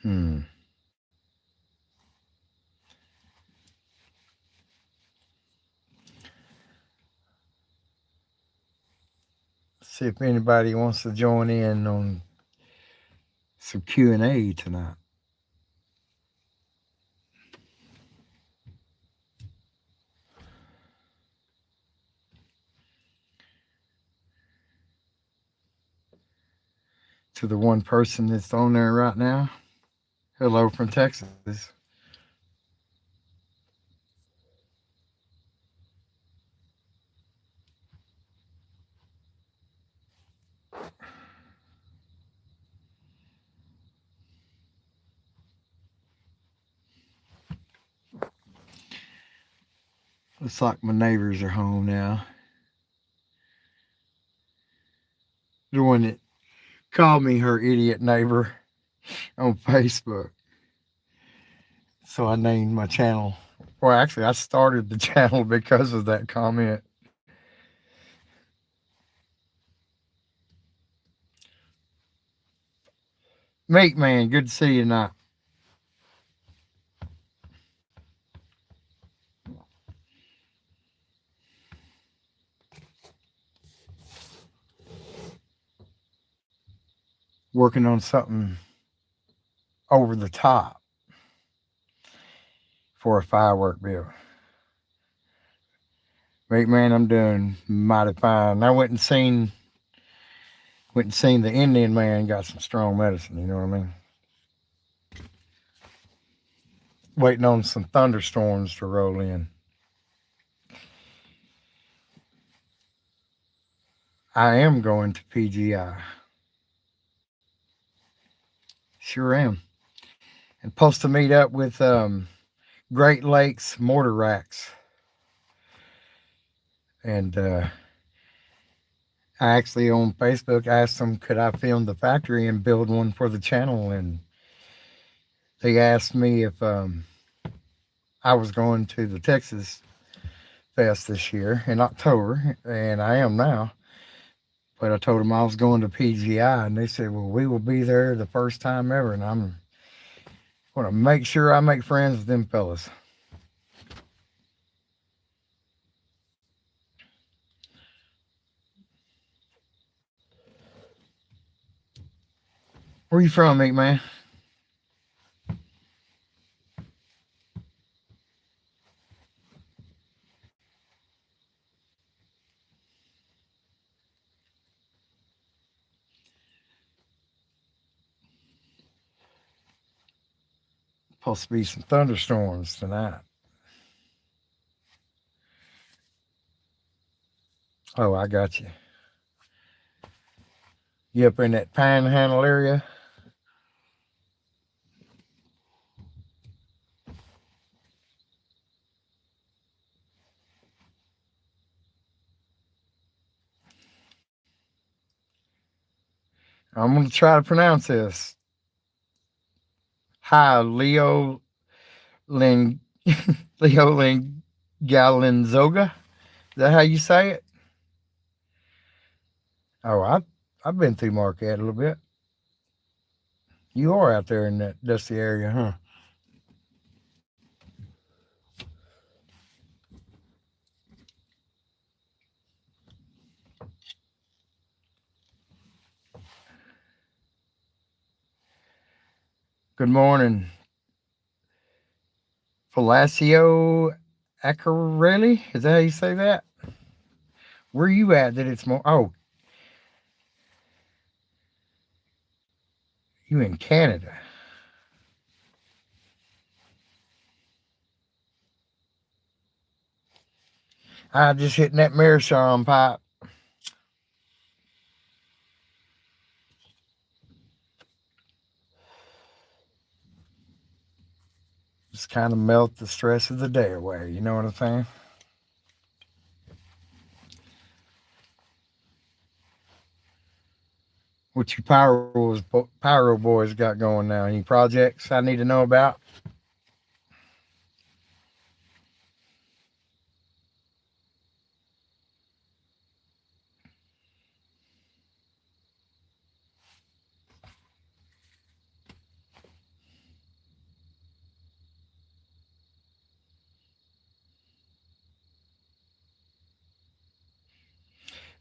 Hmm. See if anybody wants to join in on some Q&A tonight. To the one person that's on there right now, hello from Texas. Looks like my neighbors are home now. The one that called me her idiot neighbor on Facebook. So I named my channel. Well, actually, I started the channel because of that comment. Mate, man, good to see you tonight. Working on something over the top for a firework bill. Mate, man, I'm doing mighty fine. I went and seen the Indian man got some strong medicine. You know what I mean? Waiting on some thunderstorms to roll in. I am going to PGI. Sure am. And supposed to meet up with Great Lakes Mortar Racks. And I actually on Facebook asked them could I film the factory and build one for the channel, and they asked me if I was going to the Texas Fest this year in October, and I am now. But I told them I was going to PGI, and they said, "Well, we will be there the first time ever," and I'm going to make sure I make friends with them fellas. Where you from, mate, man? Supposed to be some thunderstorms tonight. Oh, I got you. You up in that Panhandle area? I'm going to try to pronounce this. Hi, Leo Ling Leo Ling Galinzoga. Is that how you say it? Oh, I've been through Marquette a little bit. You are out there in that dusty area, huh? Good morning, Falasio Acarelli. Is that how you say that? Where you at? That it's more. Oh, you in Canada? I just hitting that Meerschaum pipe. Just kind of melt the stress of the day away. You know what I'm saying? What you Pyro boys got going now? Any projects I need to know about?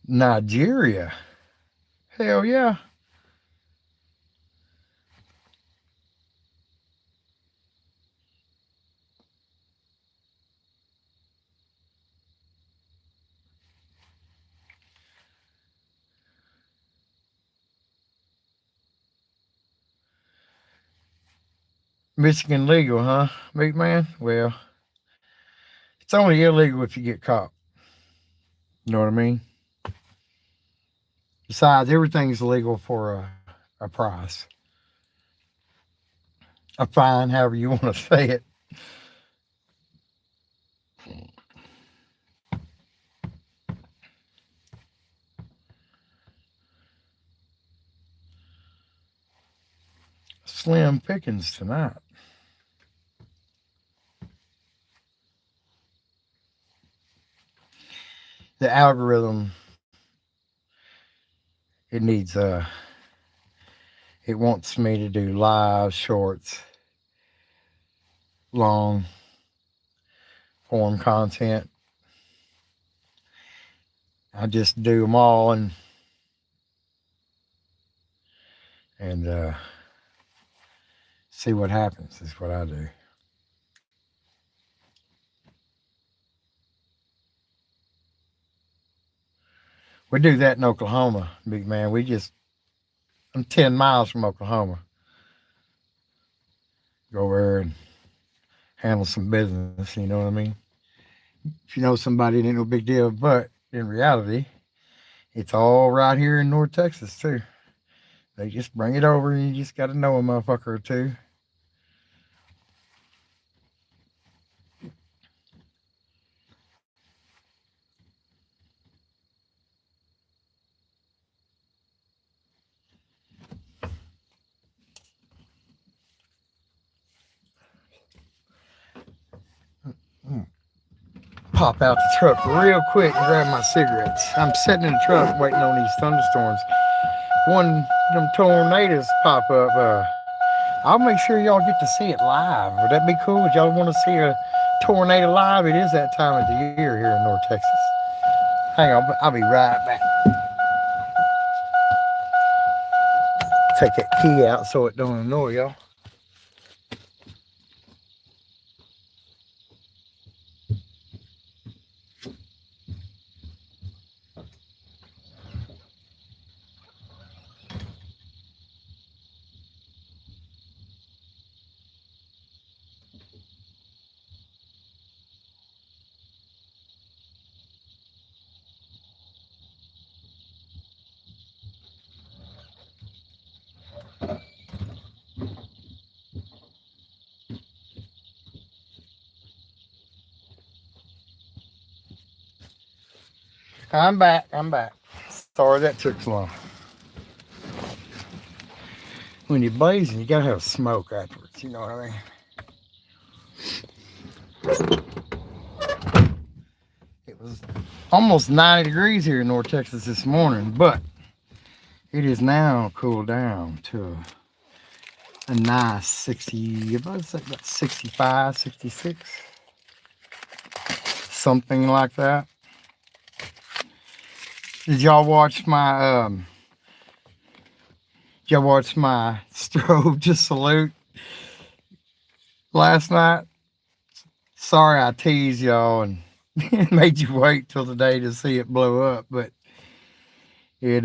Nigeria. Hell yeah. Michigan legal, huh, big man? Well, it's only illegal if you get caught. You know what I mean? Besides, everything's legal for a price, a fine, however you want to say it. Slim pickings tonight. The algorithm, it needs it wants me to do live, shorts, long form content. I just do them all and see what happens. Is what I do. We do that in Oklahoma, big man. I'm 10 miles from Oklahoma. Go over and handle some business. You know what I mean? If you know somebody, it ain't no big deal. But in reality, it's all right here in North Texas too. They just bring it over, and you just got to know a motherfucker or two. Pop out the truck real quick and grab my cigarettes. I'm sitting in the truck waiting on these thunderstorms. One of them tornadoes pop up. I'll make sure y'all get to see it live. Would that be cool? Would y'all want to see a tornado live? It is that time of the year here in North Texas. Hang on, I'll be right back. Take that key out so it don't annoy y'all. I'm back. I'm back. Sorry that took so long. When you're blazing, you gotta have smoke afterwards. You know what I mean? It was almost 90 degrees here in North Texas this morning, but it is now cooled down to a nice 60, about 65, 66, something like that. Did y'all watch my strobe to salute last night? Sorry I teased y'all and made you wait till today to see it blow up, but it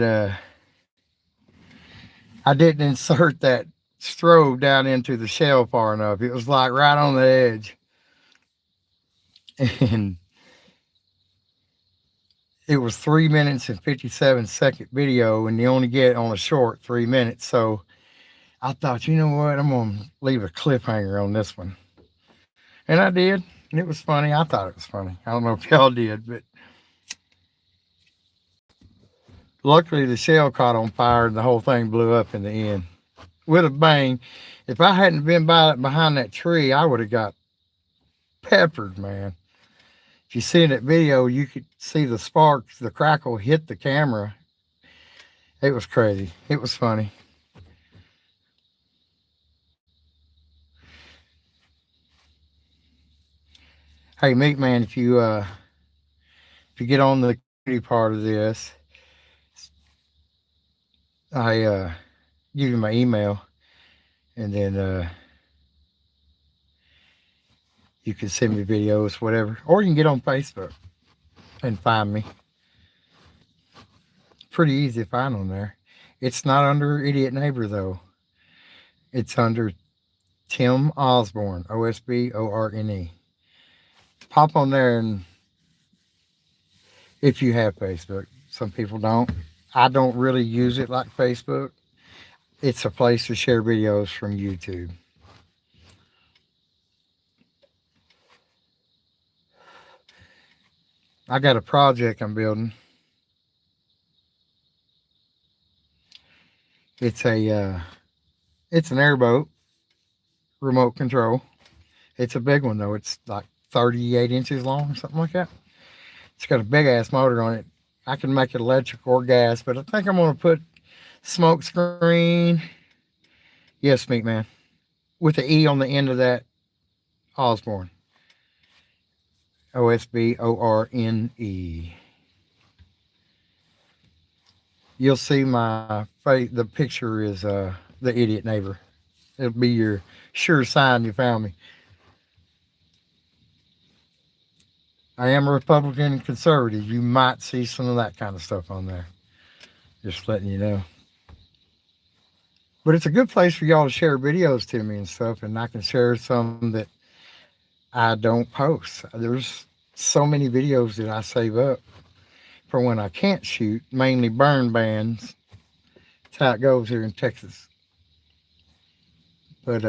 I didn't insert that strobe down into the shell far enough. It was like right on the edge. And it was 3 minutes and 57-second video, and you only get on a short 3 minutes. So I thought, you know what, I'm gonna leave a cliffhanger on this one. And I did. And it was funny. I thought it was funny. I don't know if y'all did, but luckily the shell caught on fire and the whole thing blew up in the end with a bang. If I hadn't been behind that tree, I would have got peppered, man. If you see that video, you could see the sparks, the crackle hit the camera. It was crazy. It was funny. Hey, Meat Man, if you get on the community part of this, I give you my email, and then you can send me videos, whatever, or you can get on Facebook and find me. Pretty easy to find on there. It's not under Idiot Neighbor though. It's under Tim Osborne, Osborne. Pop on there, and if you have Facebook, some people don't. I don't really use it like Facebook. It's a place to share videos from YouTube. I got a project I'm building. It's a it's an airboat, remote control. It's a big one though. It's like 38 inches long, something like that. It's got a big ass motor on it. I can make it electric or gas, but I think I'm gonna put smoke screen. Yes, meat man, with the E on the end of that. Osborne, Osborne. You'll see my face. The picture is the idiot neighbor. It'll be your sure sign you found me. I am a Republican and conservative. You might see some of that kind of stuff on there. Just letting you know. But it's a good place for y'all to share videos to me and stuff, and I can share some that I don't post. There's so many videos that I save up for when I can't shoot, mainly burn bans. That's how it goes here in Texas. But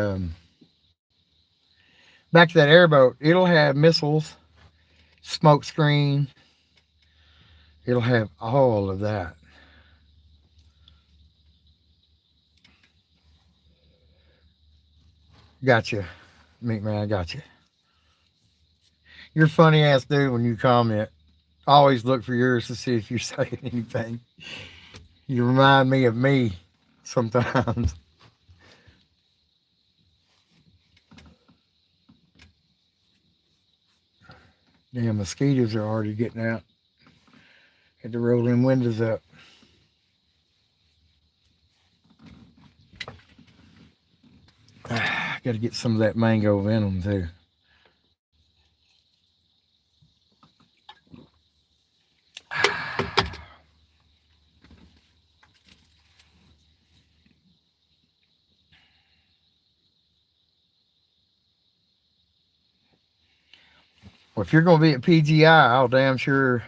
back to that airboat, it'll have missiles, smoke screen. It'll have all of that. Gotcha, meat man. I got you. You're a funny ass dude when you comment. I always look for yours to see if you're saying anything. You remind me of me sometimes. Damn, mosquitoes are already getting out. Had to roll them windows up. Got to get some of that mango venom too. Well, if you're going to be at PGI, I'll damn sure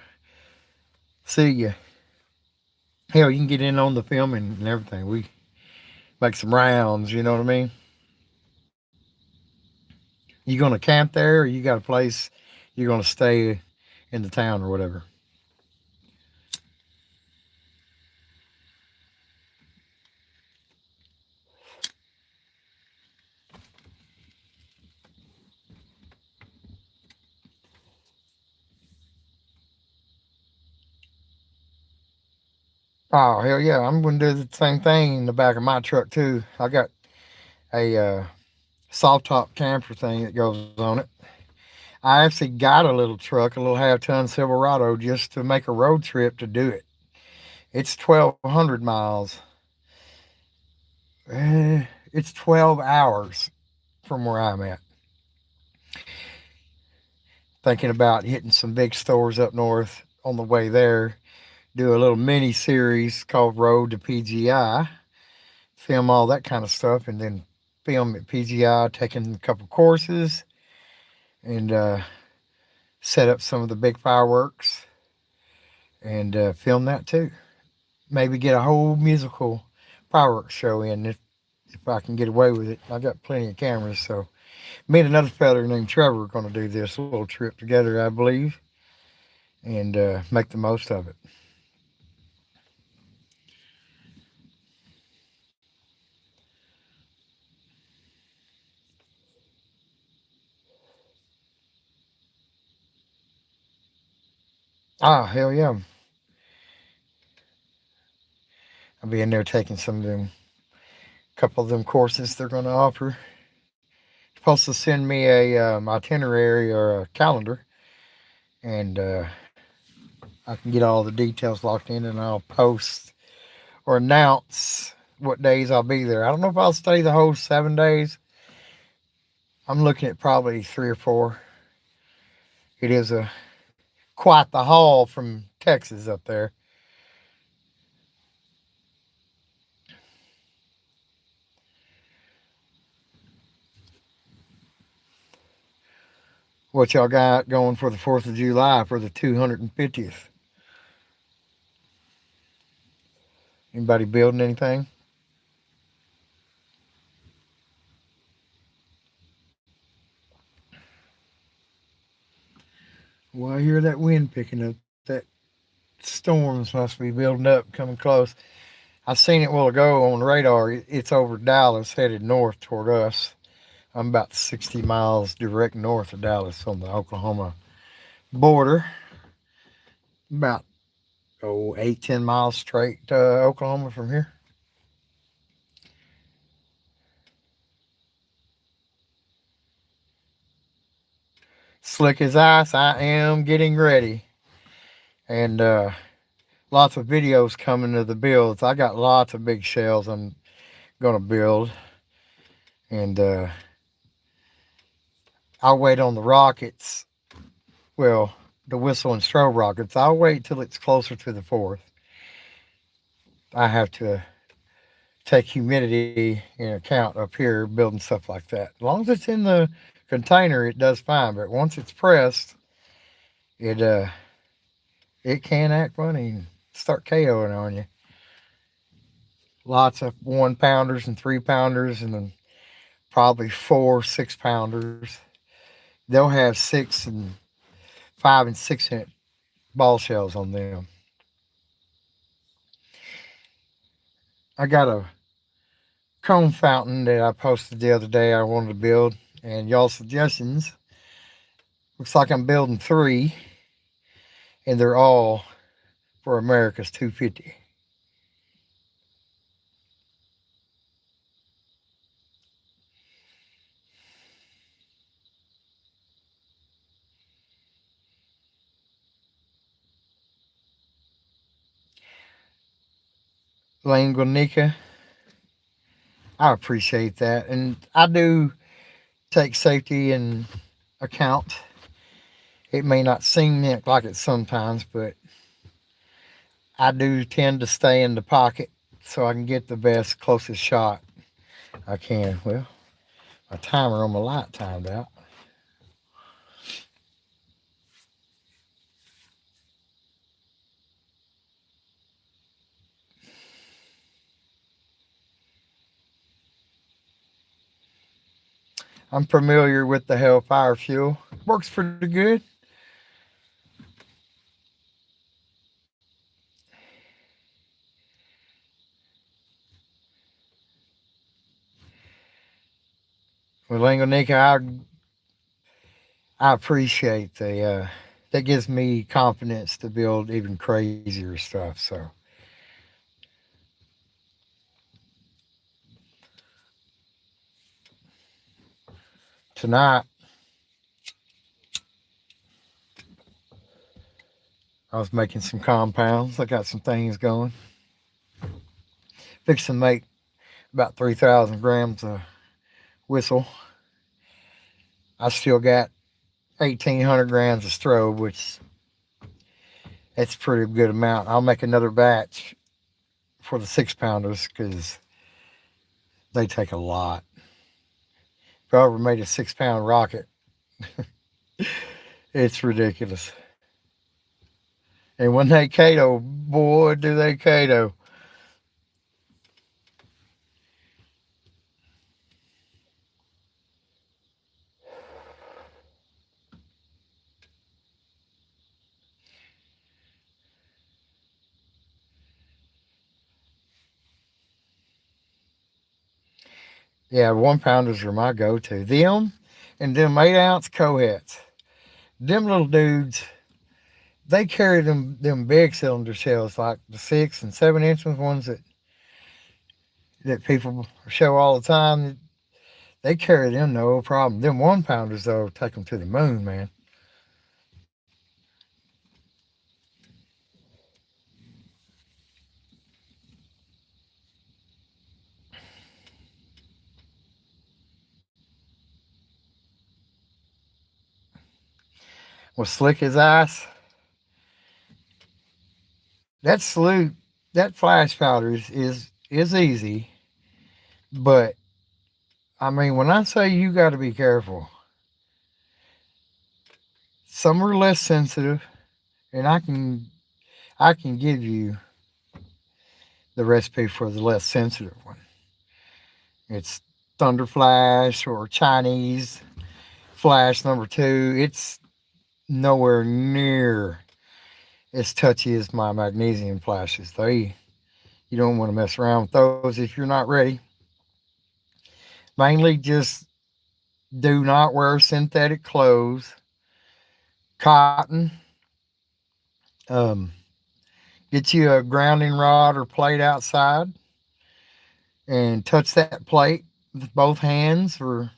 see you. Hell, you can get in on the filming and everything. We make some rounds, you know what I mean? You going to camp there, or you got a place you're going to stay in the town or whatever? Oh, hell yeah. I'm going to do the same thing in the back of my truck, too. I got a soft top camper thing that goes on it. I actually got a little truck, a little half ton Silverado, just to make a road trip to do it. It's 1,200 miles. It's 12 hours from where I'm at. Thinking about hitting some big stores up north on the way there. Do a little mini series called Road to PGI. Film all that kind of stuff, and then film at PGI, taking a couple courses, and set up some of the big fireworks, and film that too. Maybe get a whole musical fireworks show in if I can get away with it. I got plenty of cameras, so me and another fella named Trevor are going to do this little trip together, I believe, and make the most of it. Ah, hell yeah. I'll be in there taking some of them, couple of them courses they're going to offer. Supposed to send me a itinerary or a calendar, and I can get all the details locked in, and I'll post or announce what days I'll be there. I don't know if I'll stay the whole 7 days. I'm looking at probably 3 or 4. It is a quite the haul from Texas up there. What y'all got going for the 4th of July for the 250th? Anybody building anything? Well, I hear that wind picking up. That storms must be building up, coming close. I seen it a while ago on the radar. It's over Dallas, headed north toward us. I'm about 60 miles direct north of Dallas on the Oklahoma border. About 8-10 miles straight to Oklahoma from here. Slick as ice. I am getting ready, and lots of videos coming to the builds. I got lots of big shells I'm gonna build, and I'll wait on the rockets. Well, the whistle and strobe rockets. I'll wait till it's closer to the 4th. I have to take humidity in account up here building stuff like that. As long as it's in the container, it does fine. But once it's pressed, it it can act funny and start KOing on you. Lots of 1 pounders and 3 pounders, and then probably 4 6 pounders. They'll have 5 and 6 inch ball shells on them. I got a cone fountain that I posted the other day I wanted to build, and y'all suggestions. Looks like I'm building 3, and they're all for America's 250. Languanica, I appreciate that, and I do take safety in account. It may not seem like it sometimes, but I do tend to stay in the pocket so I can get the best, closest shot I can. Well, my timer on my light timed out. I'm familiar with the Hellfire fuel. Works pretty good. With Langonica, I appreciate that gives me confidence to build even crazier stuff. So tonight I was making some compounds. I got some things going. Fixing to make about 3,000 grams of whistle. I still got 1,800 grams of strobe, which that's a pretty good amount. I'll make another batch for the 6 pounders because they take a lot. If I ever made a 6 pound rocket, it's ridiculous. And when they Kato, boy, do they Kato. Yeah, 1 pounders are my go to. Them and them 8 ounce cohets. Them little dudes, they carry them big cylinder shells like the 6 and 7 inch ones that people show all the time. They carry them no problem. Them 1 pounders though take them to the moon, man. was slick as ice. That salute, that flash powder is easy, but I mean, when I say you got to be careful, some are less sensitive, and I can give you the recipe for the less sensitive one. It's Thunder Flash or Chinese Flash number two. It's nowhere near as touchy as my magnesium flashes. You don't want to mess around with those if you're not ready. Mainly just do not wear synthetic clothes, cotton. Um, get you a grounding rod or plate outside and touch that plate with both hands for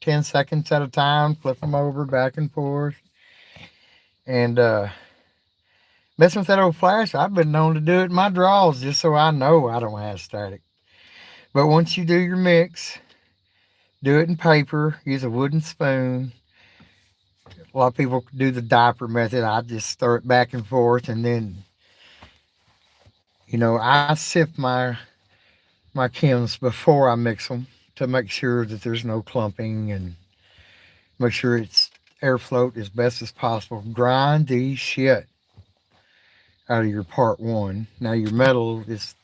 10 seconds at a time. Flip them over back and forth. And messing with that old flash, I've been known to do it in my drawers just so I know I don't have static. But once you do your mix, do it in paper, use a wooden spoon. A lot of people do the diaper method. I just stir it back and forth, and then, I sift my chems before I mix them to make sure that there's no clumping and make sure it's airflow as best as possible. Grind the shit out of your part one. Now your metal is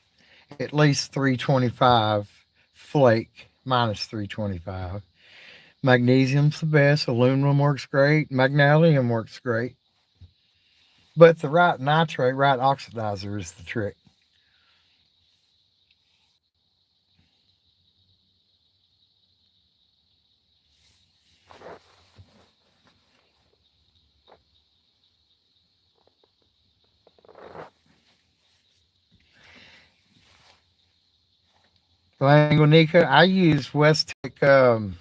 at least 325 flake minus 325. Magnesium's the best. Aluminum works great. Magnesium works great. But the right nitrate, right oxidizer is the trick. Langonica, I use Westec.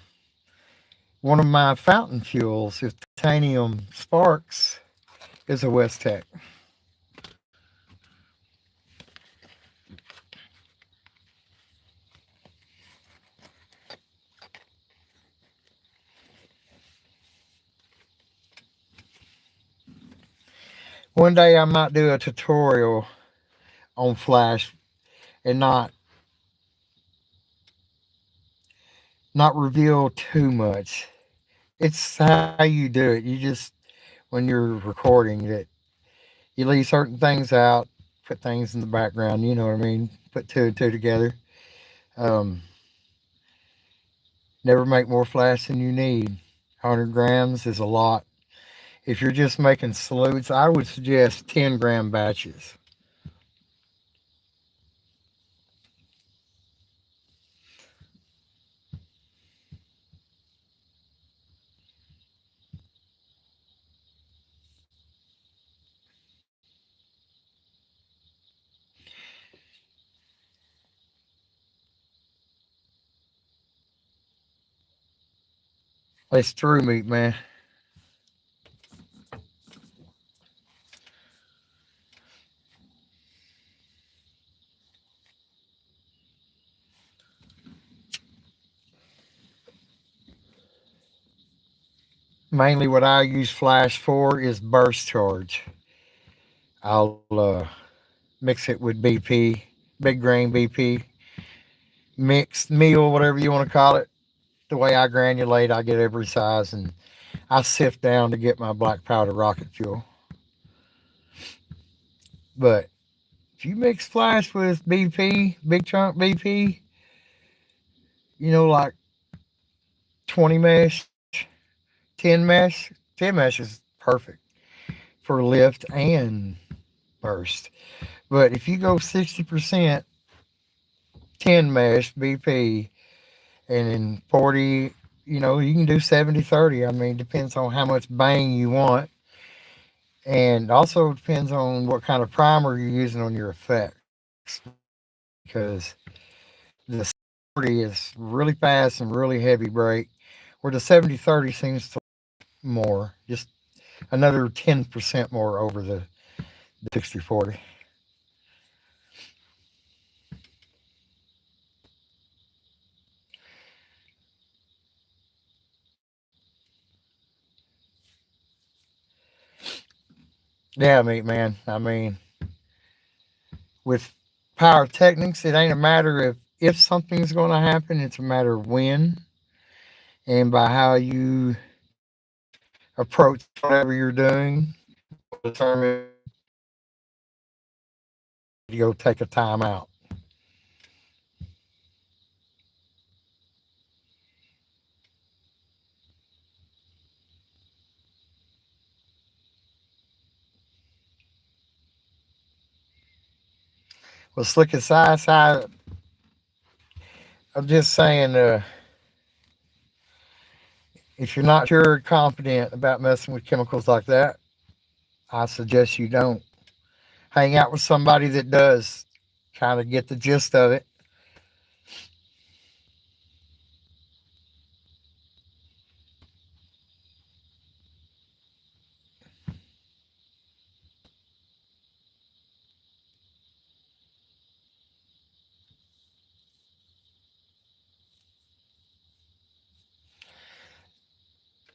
One of my fountain fuels is titanium sparks is a Westec. One day I might do a tutorial on flash and not reveal too much. It's how you do it. You just when you're recording that you leave certain things out, put things in the background. You know what I mean? Put two and two together. Um, Never make more flash than you need. 100 grams is a lot. If you're just making salutes, I would suggest 10-gram batches. It's true meat, man. Mainly what I use flash for is burst charge. I'll mix it with BP, big grain BP, mixed meal, whatever you want to call it. The way I granulate, I get every size and I sift down to get my black powder rocket fuel. But if you mix flash with BP, big chunk BP, like 20 mesh, 10 mesh is perfect for lift and burst. But if you go 60% 10 mesh BP and then 40, you can do 70/30. I mean, depends on how much bang you want. And also depends on what kind of primer you're using on your effects because the 40 is really fast and really heavy break, where the 70/30 seems to more, just another 10% more over the 60/40. Yeah, meat man. I mean, with pyrotechnics, it ain't a matter of if something's going to happen, it's a matter of when. And by how you approach whatever you're doing will determine when you need to go take a time out. Well, slick as ice, I'm just saying, if you're not sure or confident about messing with chemicals like that, I suggest you don't. Hang out with somebody that does, kind of get the gist of it.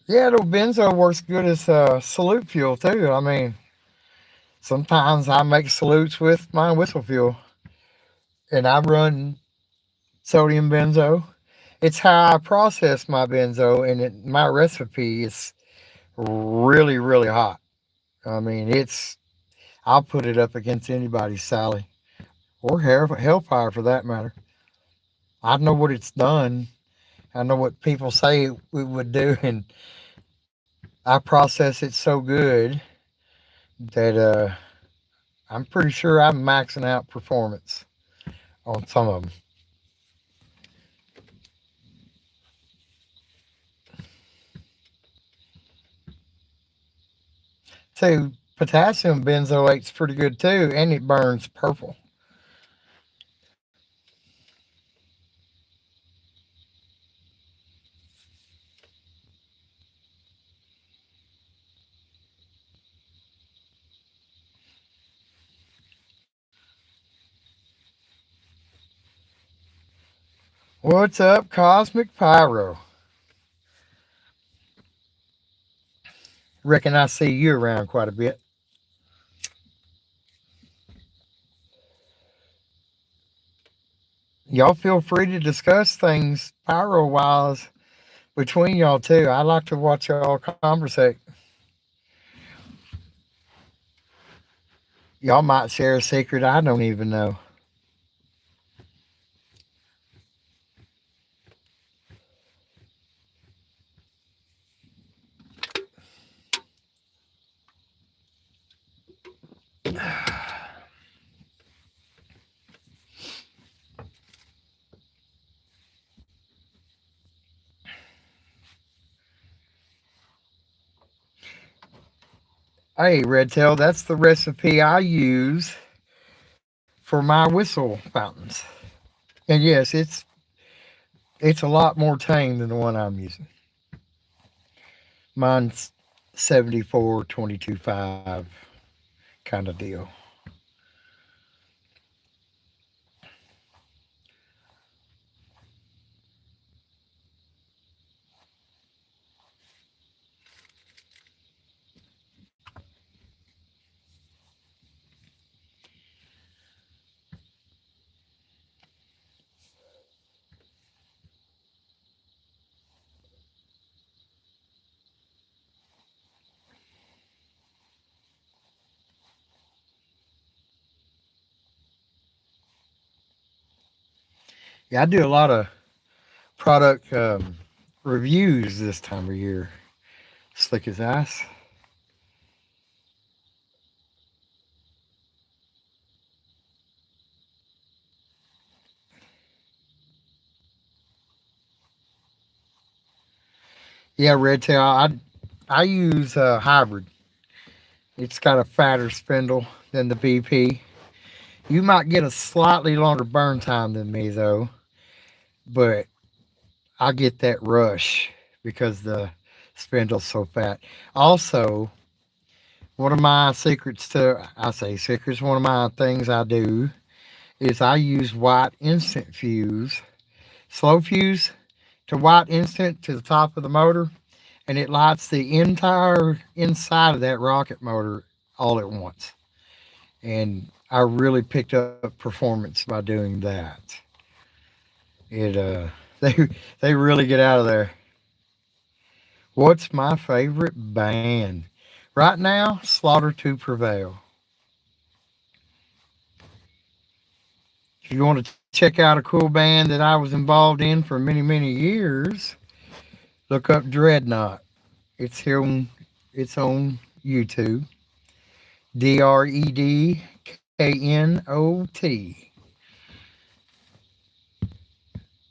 Yeah, the benzo works good as salute fuel too. I mean, sometimes I make salutes with my whistle fuel, and I run sodium benzo. It's how I process my benzo, and my recipe is really, really hot. I mean, I'll put it up against anybody's Sally or Hellfire for that matter. I know what it's done. I know what people say it would do, and I process it so good that I'm pretty sure I'm maxing out performance on some of them. Too, potassium benzoate's pretty good too, and it burns purple. What's up, Cosmic Pyro? Reckon I see you around quite a bit. Y'all feel free to discuss things pyro wise between y'all too. I like to watch y'all conversate. Y'all might share a secret I don't even know. Hey, Redtail, that's the recipe I use for my whistle fountains. And yes, it's a lot more tame than the one I'm using. Mine's 74 22.5 kind of deal. Yeah, I do a lot of product reviews this time of year. Slick as ice. Yeah, Redtail, I use hybrid. It's got a fatter spindle than the BP. You might get a slightly longer burn time than me though, but I get that rush because the spindle's so fat. Also, one of my secrets to I say secrets, one of my things I do is I use white instant fuse, slow fuse to white instant to the top of the motor, and it lights the entire inside of that rocket motor all at once. And I really picked up performance by doing that. It they they really get out of there. What's my favorite band? Right now, Slaughter to Prevail. If you want to check out a cool band that I was involved in for many, many years, look up Dreadnought. It's here on it's on YouTube. Dredknot.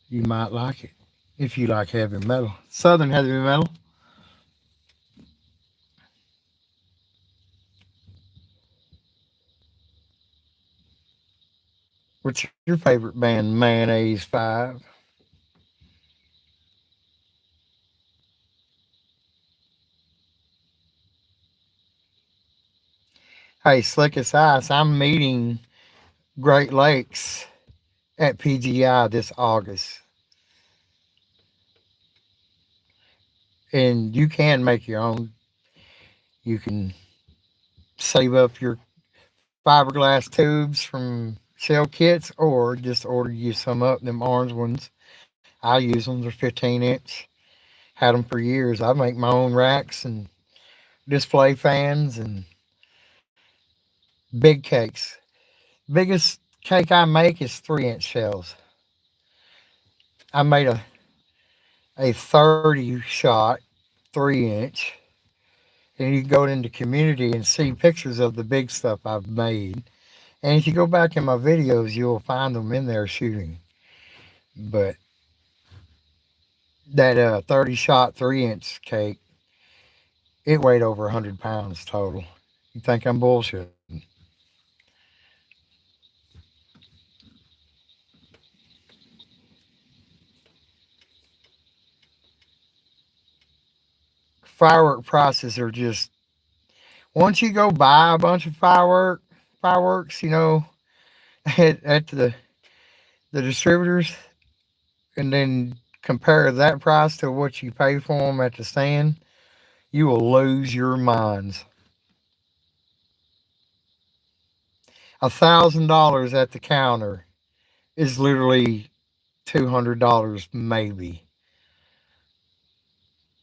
You might like it if you like heavy metal. Southern heavy metal. What's your favorite band? Mayonnaise 5. Hey, Slick as Ice, I'm meeting Great Lakes at PGI this August. And you can make your own. You can save up your fiberglass tubes from shell kits or just order you some up, them orange ones. I use them, they're 15-inch. Had them for years. I make my own racks and display fans and big cakes. Biggest cake I make is 3-inch shells. I made a 30 shot 3-inch, and you can go into community and see pictures of the big stuff I've made. And if you go back in my videos, you'll find them in there shooting. But that 30 shot 3-inch cake, it weighed over 100 pounds total. You think I'm bullshitting? Firework prices are just, once you go buy a bunch of fireworks, at the distributors, and then compare that price to what you pay for them at the stand, you will lose your minds. $1,000 at the counter is literally $200 maybe.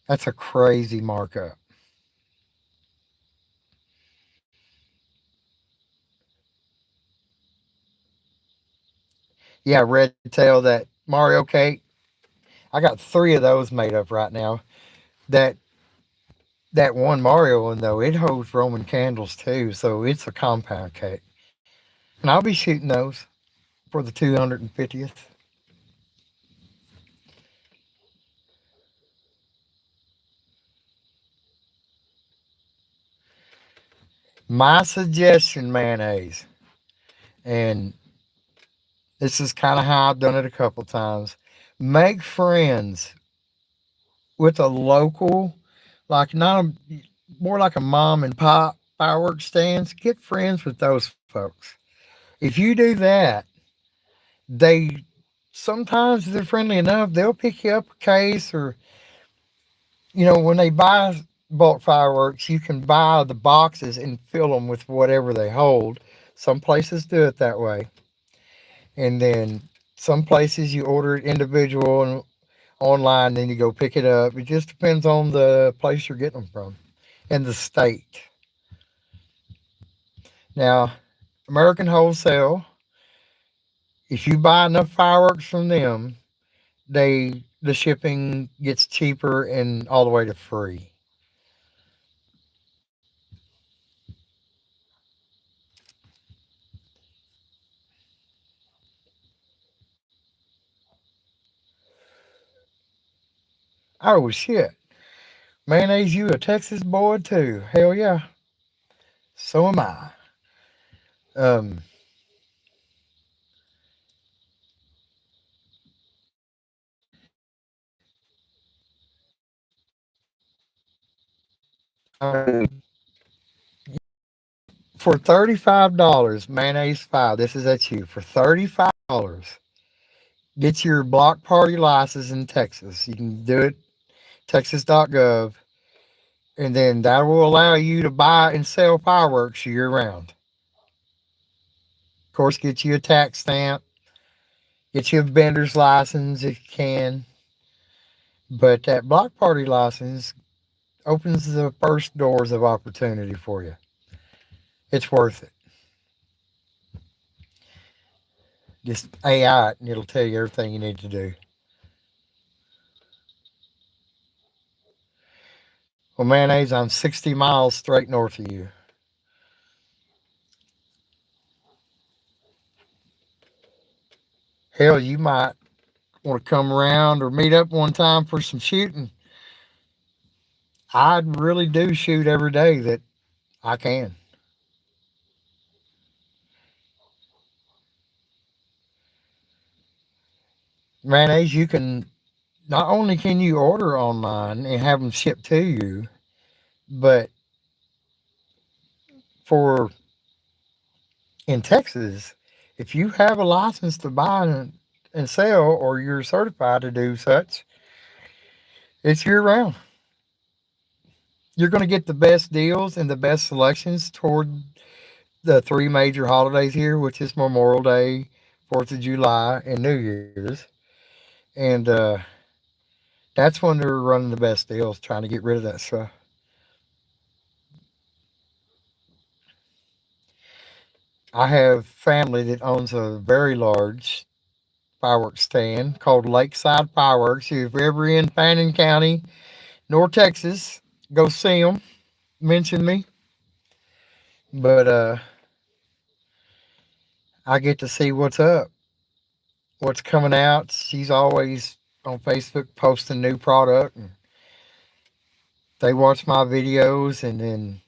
That's a crazy markup. Yeah, Red Tail, that Mario cake. I got three of those made up right now. That that one Mario one though, it holds Roman candles too, so it's a compound cake. And I'll be shooting those for the 250th. My suggestion, mayonnaise, and this is kind of how I've done it a couple times. Make friends with a local, like not a, more like a mom and pop fireworks stands. Get friends with those folks. If you do that, they sometimes they're friendly enough. They'll pick you up a case, or when they buy bulk fireworks, you can buy the boxes and fill them with whatever they hold. Some places do it that way, and then some places you order it individual and online, then you go pick it up. It just depends on the place you're getting them from and the state. Now, American Wholesale, if you buy enough fireworks from them, the shipping gets cheaper and all the way to free. Oh shit. Mayonnaise, you a Texas boy too. Hell yeah. So am I. Um for $35, mayonnaise 5. This is at you. For $35, get your block party license in Texas. You can do it texas.gov, And then that will allow you to buy and sell fireworks year round. Of course, get you a tax stamp, get you a vendor's license if you can. But that block party license opens the first doors of opportunity for you. It's worth it. Just AI it and it'll tell you everything you need to do. Well, mayonnaise, I'm 60 miles straight north of you. Hell, you might want to come around or meet up one time for some shooting. I really do shoot every day that I can. Mayonnaise, you can not only can you order online and have them shipped to you, but for in Texas, if you have a license to buy and sell or you're certified to do such, it's year round. You're going to get the best deals and the best selections toward the three major holidays here, which is Memorial Day, 4th of July, and New Year's. And that's when they're running the best deals, trying to get rid of that stuff. I have family that owns a very large fireworks stand called Lakeside Fireworks. If you're ever in Fannin County, North Texas, go see them. Mention me. But I get to see what's up, what's coming out. She's always on Facebook posting new product, and they watch my videos, and then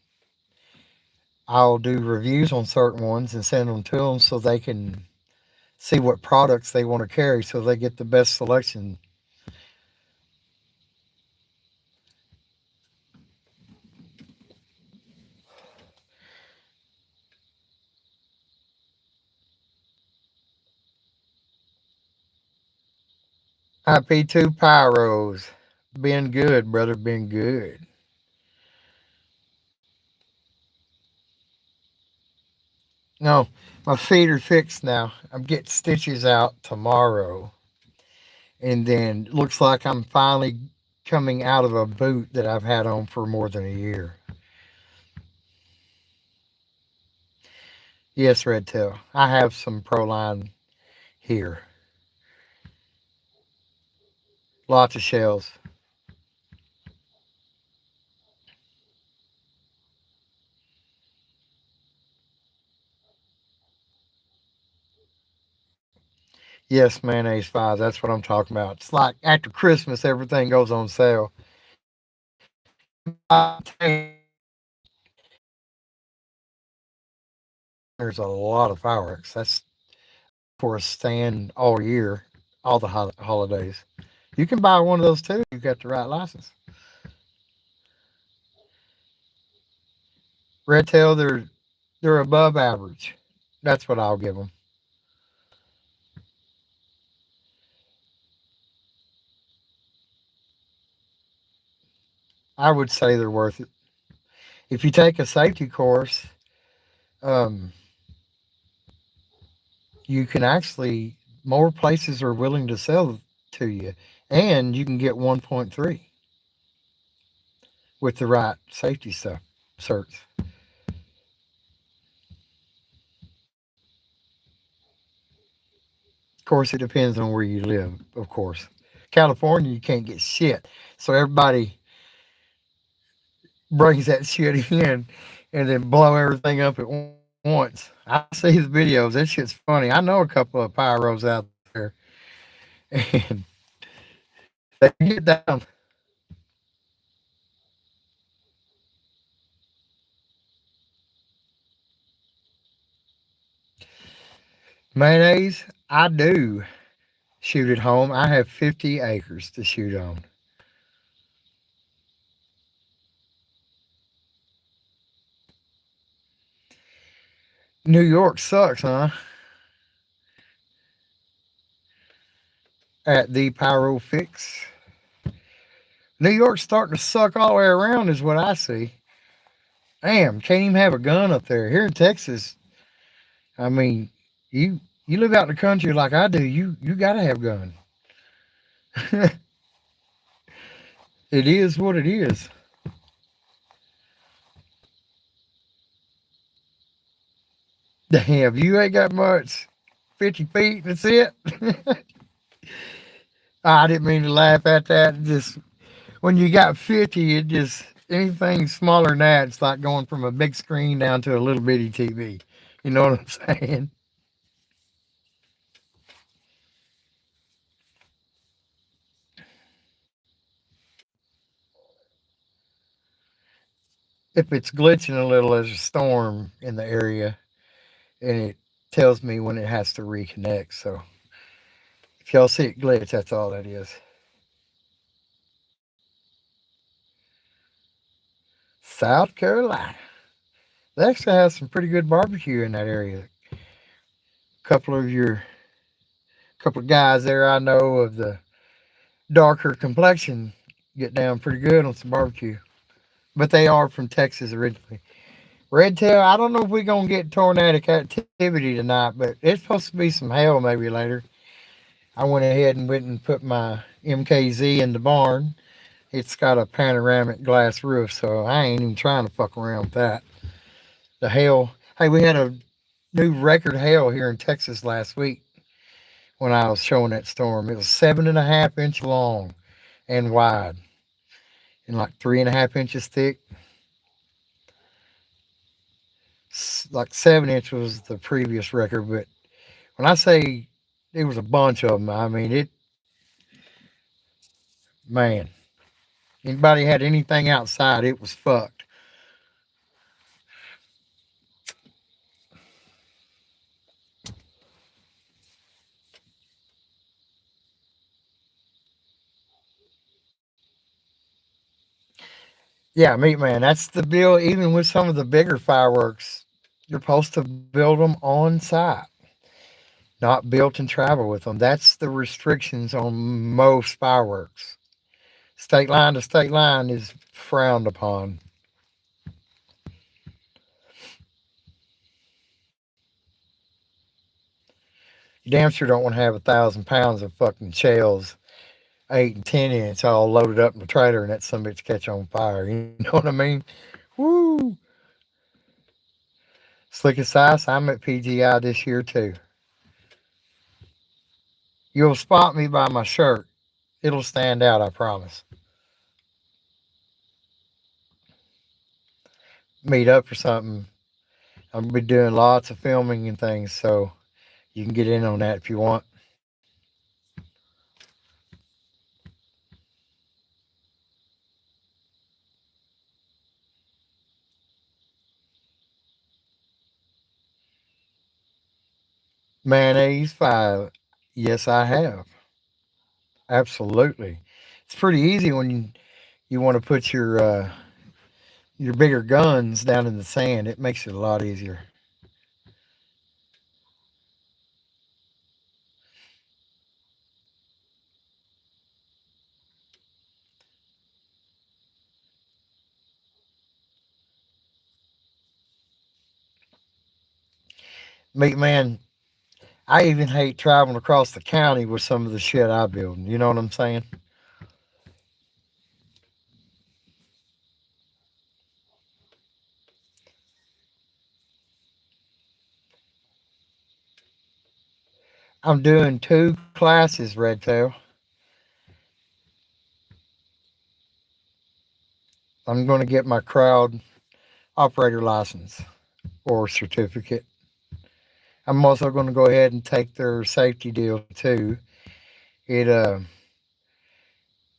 I'll do reviews on certain ones and send them to them so they can see what products they want to carry, so they get the best selection. IP2 Pyros. Been good, brother. Been good. No, my feet are fixed now. I'm getting stitches out tomorrow. And then looks like I'm finally coming out of a boot that I've had on for more than a year. Yes, Red Tail. I have some Proline here. Lots of shells. Yes, mayonnaise fives. That's what I'm talking about. It's like after Christmas, everything goes on sale. There's a lot of fireworks. That's for a stand all year, all the holidays. You can buy one of those too. You got the right license. Red tail, they're above average. That's what I'll give them. I would say they're worth it. If you take a safety course, um, you can actually more places are willing to sell to you, and you can get 1.3 with the right safety stuff certs. Of course, it depends on where you live. Of course, California you can't get shit, so everybody brings that shit in and then blow everything up at once. I see the videos. That shit's funny. I know a couple of pyros out there, and they get down. Mayonnaise, I do shoot at home. I have 50 acres to shoot on. New York sucks, huh? At the Pyro Fix. New York's starting to suck all the way around, is what I see. Damn, can't even have a gun up there. Here in Texas, I mean, you you live out in the country like I do, you gotta have guns. It is what it is. Damn, you ain't got much. 50 feet, that's it. I didn't mean to laugh at that. Just when you got 50, it just anything smaller than that, it's like going from a big screen down to a little bitty TV. You know what I'm saying? If it's glitching a little, there's a storm in the area, and it tells me when it has to reconnect. So if y'all see it glitch, that's all that is. South Carolina. They actually have some pretty good barbecue in that area. A couple of guys there I know of the darker complexion get down pretty good on some barbecue. But they are from Texas originally. Red Tail, I don't know if we're gonna get tornadic activity tonight, but it's supposed to be some hail maybe later. I went ahead and went and put my MKZ in the barn. It's got a panoramic glass roof, so I ain't even trying to fuck around with that. The hail, hey, we had a new record hail here in Texas last week when I was showing that storm. It was 7.5 inch long and wide and like 3.5 inches thick. Like 7 inch was the previous record, but when I say it was a bunch of them, I mean it. Man, anybody had anything outside, it was fucked. Yeah, meat man, that's the deal. Even with some of the bigger fireworks, you're supposed to build them on site, not built and travel with them. That's the restrictions on most fireworks. State line to state line is frowned upon. You damn sure don't want to have 1,000 pounds of fucking shells, 8 and 10 inch, all loaded up in the trailer, and that some bitch catch on fire. You know what I mean? Woo! Slick as ice. I'm at PGI this year too. You'll spot me by my shirt. It'll stand out, I promise. Meet up for something. I'm gonna be doing lots of filming and things, so you can get in on that if you want. Mayonnaise 5. Yes, I have. Absolutely. It's pretty easy when you want to put your bigger guns down in the sand. It makes it a lot easier. Meat man, I even hate traveling across the county with some of the shit I build. You know what I'm saying? I'm doing 2 classes, Redtail. I'm going to get my crowd operator license or certificate. I'm also going to go ahead and take their safety deal too. It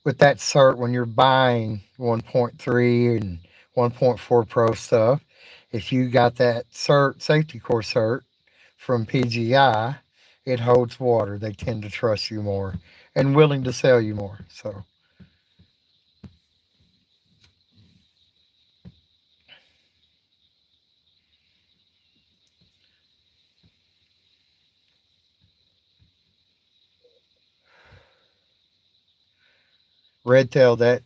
with that cert when you're buying 1.3 and 1.4 Pro stuff, if you got that cert safety course cert from PGI, it holds water. They tend to trust you more and willing to sell you more. So Redtail, that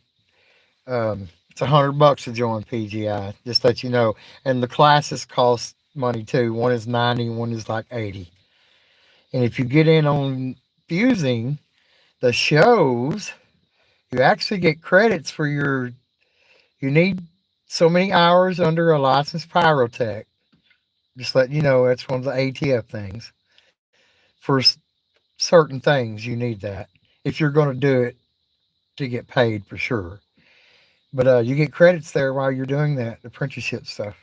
It's $100 to join PGI. Just let you know. And the classes cost money too. One is 90, one is like 80. And if you get in on fusing the shows, you actually get credits for your. You need so many hours under a licensed pyrotech. Just letting you know that's one of the ATF things. For certain things, you need that if you're going to do it to get paid for sure. But you get credits there while you're doing that apprenticeship stuff.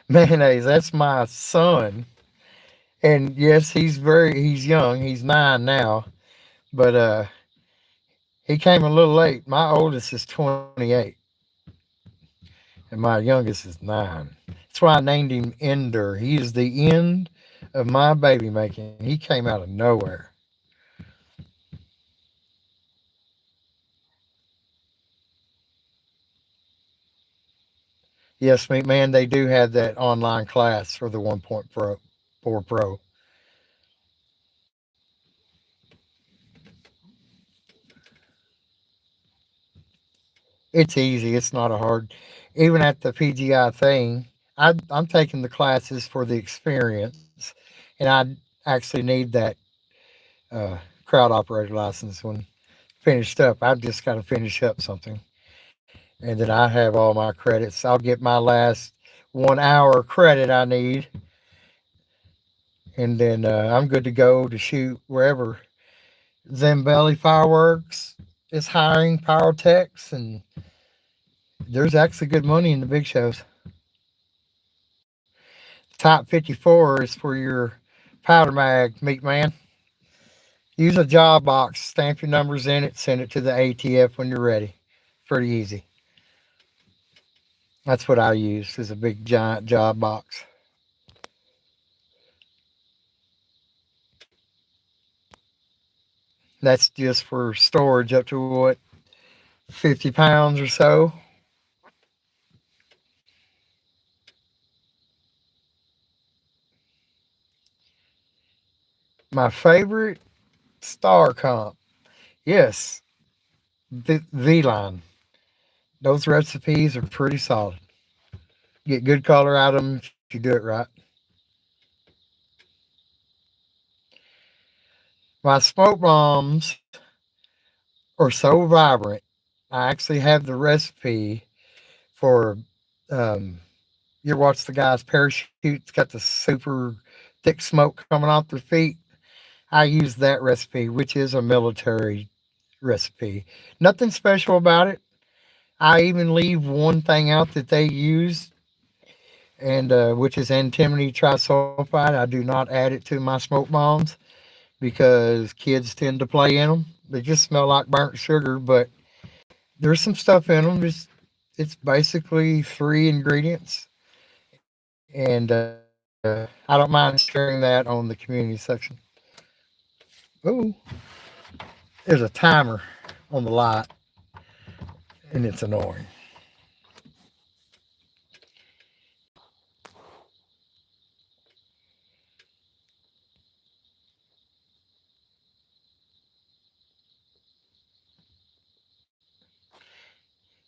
Mayonnaise, that's my son. And yes, he's young. He's 9 now, but he came a little late. My oldest is 28 and my youngest is 9. That's why I named him Ender. He is the end of my baby making. He came out of nowhere. Yes, man, they do have that online class for the 1.4 Pro. It's easy. It's not a hard. Even at the PGI thing, I'm taking the classes for the experience, and I actually need that uh, crowd operator license when finished up. I've just got to finish up something, and then I have all my credits. I'll get my last 1 hour credit I need, and then I'm good to go to shoot wherever. Zambelli Fireworks is hiring pyrotechs, and there's actually good money in the big shows. Top 54 is for your powder mag, meat man. Use a job box, stamp your numbers in it, send it to the ATF when you're ready. Pretty easy. That's what I use is a big giant job box. That's just for storage up to what, 50 pounds or so. My favorite star comp, yes, V line. Those recipes are pretty solid. Get good color out of them if you do it right. My smoke bombs are so vibrant. I actually have the recipe for. Um, you ever watch the guy's parachutes got the super thick smoke coming off their feet? I use that recipe, which is a military recipe. Nothing special about it. I even leave one thing out that they use, and which is antimony trisulfide. I do not add it to my smoke bombs because kids tend to play in them. They just smell like burnt sugar, but there's some stuff in them. It's basically three ingredients, and I don't mind sharing that on the community section. Ooh, there's a timer on the light, and it's annoying.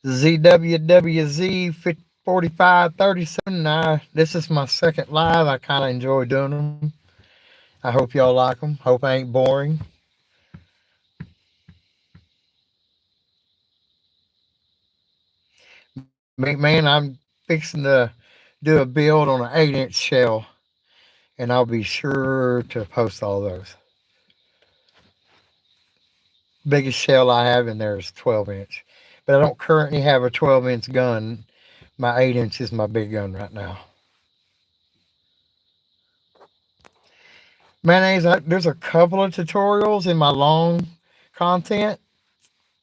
ZWWZ 4537. This is my second live. I kind of enjoy doing them. I hope y'all like them. Hope I ain't boring. Man, I'm fixing to do a build on an 8-inch shell, and I'll be sure to post all those. Biggest shell I have in there is 12-inch, but I don't currently have a 12-inch gun. My 8-inch is my big gun right now. Mayonnaise, there's a couple of tutorials in my long content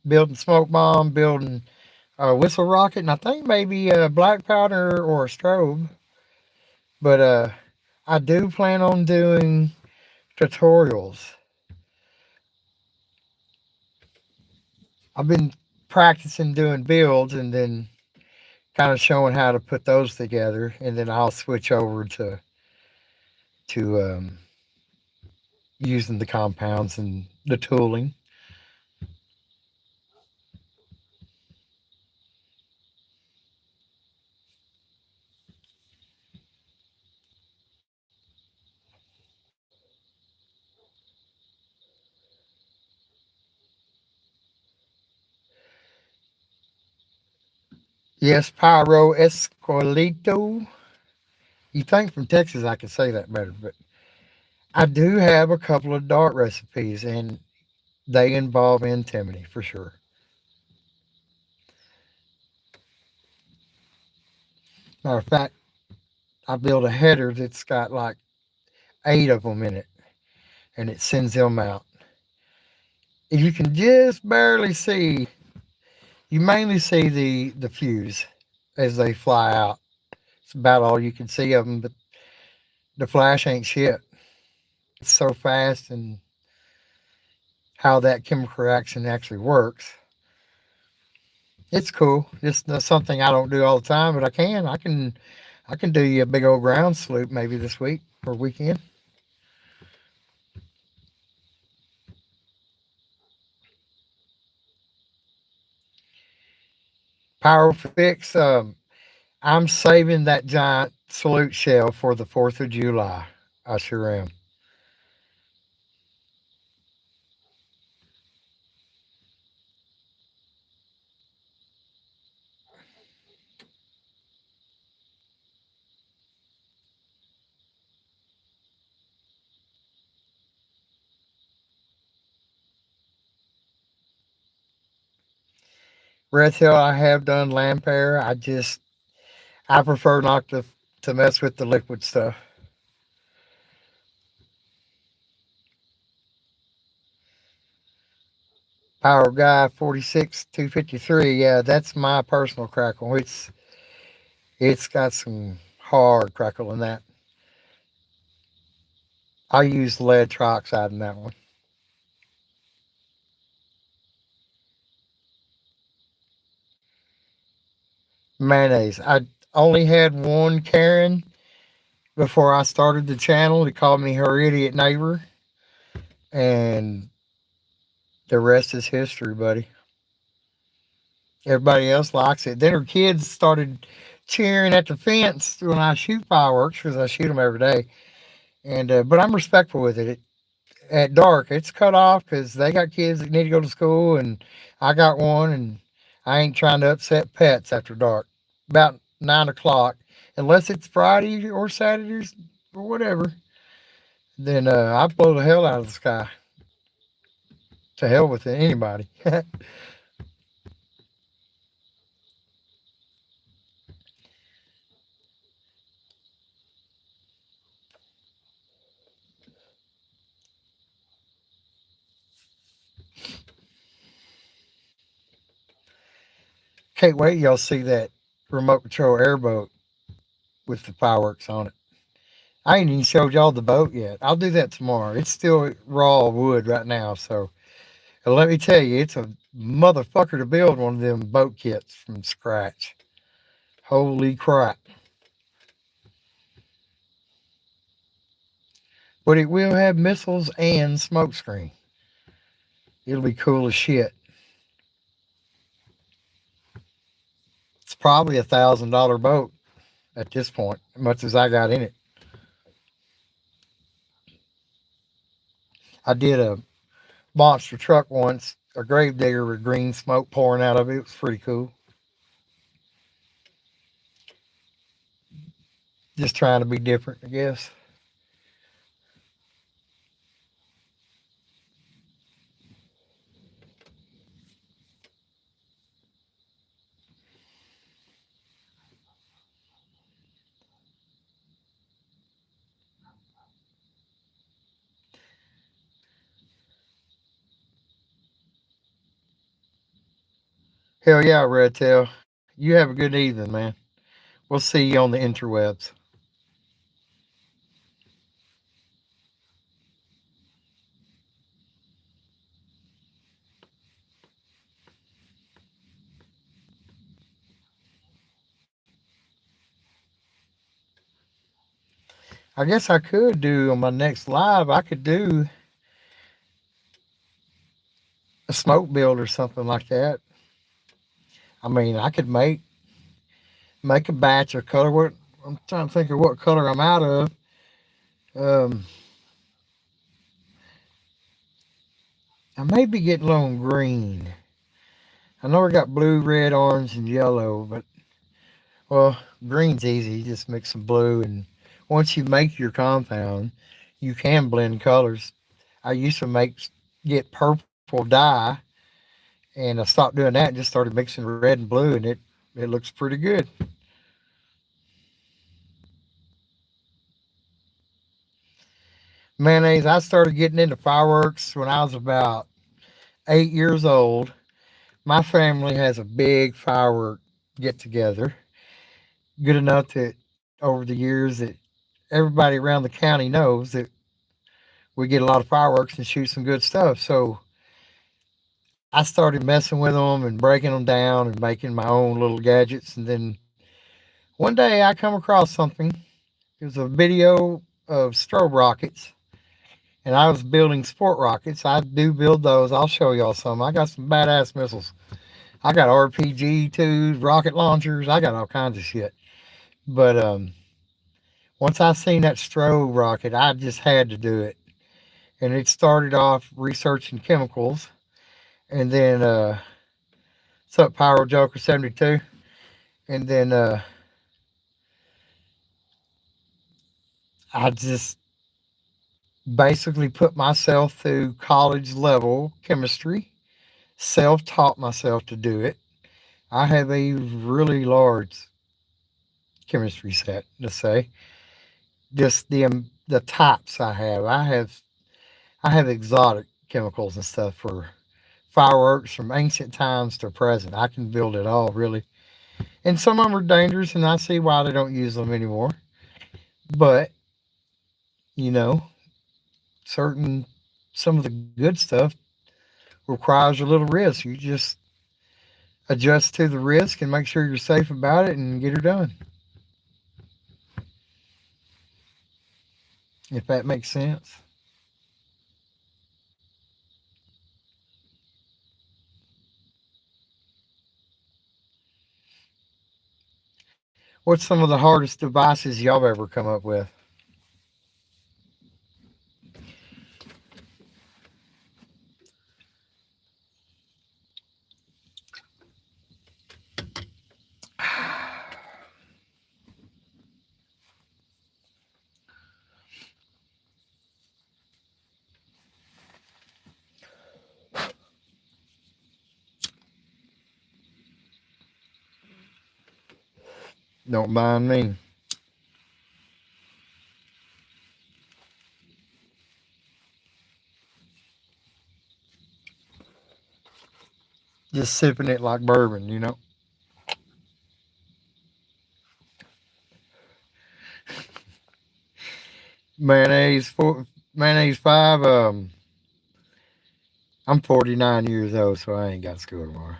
building smoke bomb, building a whistle rocket, and I think maybe a black powder or a strobe. But I do plan on doing tutorials. I've been practicing doing builds and then kind of showing how to put those together, and then I'll switch over to to using the compounds and the tooling. Yes, Pyro Escolito. You think from Texas I could say that better, but I do have a couple of dart recipes, and they involve antimony for sure. Matter of fact, I built a header that's got like 8 of them in it, and it sends them out. You can just barely see. You mainly see the fuse as they fly out. It's about all you can see of them, but the flash ain't shit. It's so fast, and how that chemical reaction actually works. It's cool. It's not something I don't do all the time, but I can. I can do you a big old ground sloop maybe this week or weekend. Power fix. I'm saving that giant salute shell for the 4th of July. I sure am. Red Hill, I have done Lampere. I prefer not to mess with the liquid stuff. Power Guy 46253. Yeah, that's my personal crackle. It's got some hard crackle in that. I use lead trioxide in that one. Mayonnaise. I only had one Karen before I started the channel. He called me her idiot neighbor, and the rest is history, buddy. Everybody else likes it. Then her kids started cheering at the fence when I shoot fireworks because I shoot them every day. And but I'm respectful with it. At dark, it's cut off because they got kids that need to go to school, and I got one, and I ain't trying to upset pets after dark. About 9 o'clock, unless it's Friday or Saturdays or whatever, then I blow the hell out of the sky. To hell with it, anybody. Can't wait y'all see that remote control airboat with the fireworks on it. I ain't even showed y'all the boat yet. I'll do that tomorrow. It's still raw wood right now, so and let me tell you, it's a motherfucker to build one of them boat kits from scratch. Holy crap. But it will have missiles and smoke screen. It'll be cool as shit. It's probably $1,000 boat at this point, as much as I got in it. I did a monster truck once, a gravedigger with green smoke pouring out of it. It was pretty cool. Just trying to be different, I guess. Hell yeah, Redtail. You have a good evening, man. We'll see you on the interwebs. I guess I could do on my next live. I could do a smoke build or something like that. I mean, I could make a batch of color. What I'm trying to think of what color I'm out of. Um, I may be getting low on green. I know I got blue, red, orange, and yellow, but well, green's easy. You just mix some blue, and once you make your compound, you can blend colors. I used to get purple dye, and I stopped doing that and just started mixing red and blue, and it looks pretty good. Mayonnaise. I started getting into fireworks when I was about 8 years old. My family has a big firework get together, good enough that over the years that everybody around the county knows that we get a lot of fireworks and shoot some good stuff. So I started messing with them and breaking them down and making my own little gadgets. And then one day I come across something. It was a video of strobe rockets, and I was building sport rockets. I do build those. I'll show y'all some. I got some badass missiles. I got RPG twos, rocket launchers. I got all kinds of shit. But once I seen that strobe rocket, I just had to do it. And it started off researching chemicals, and then what's up, Pyro Joker 72, and then I just basically put myself through college level chemistry, self taught myself to do it. I have a really large chemistry set, to say. Just the types I have. I have exotic chemicals and stuff for fireworks from ancient times to present. I can build it all really. And some of them are dangerous, and I see why they don't use them anymore. But, you know, certain some of the good stuff requires a little risk. You just adjust to the risk and make sure you're safe about it and get her done. If that makes sense. What's some of the hardest devices y'all ever come up with? Don't mind me. Just sipping it like bourbon. Mayonnaise 5. I'm 49 years old, so I ain't got school tomorrow.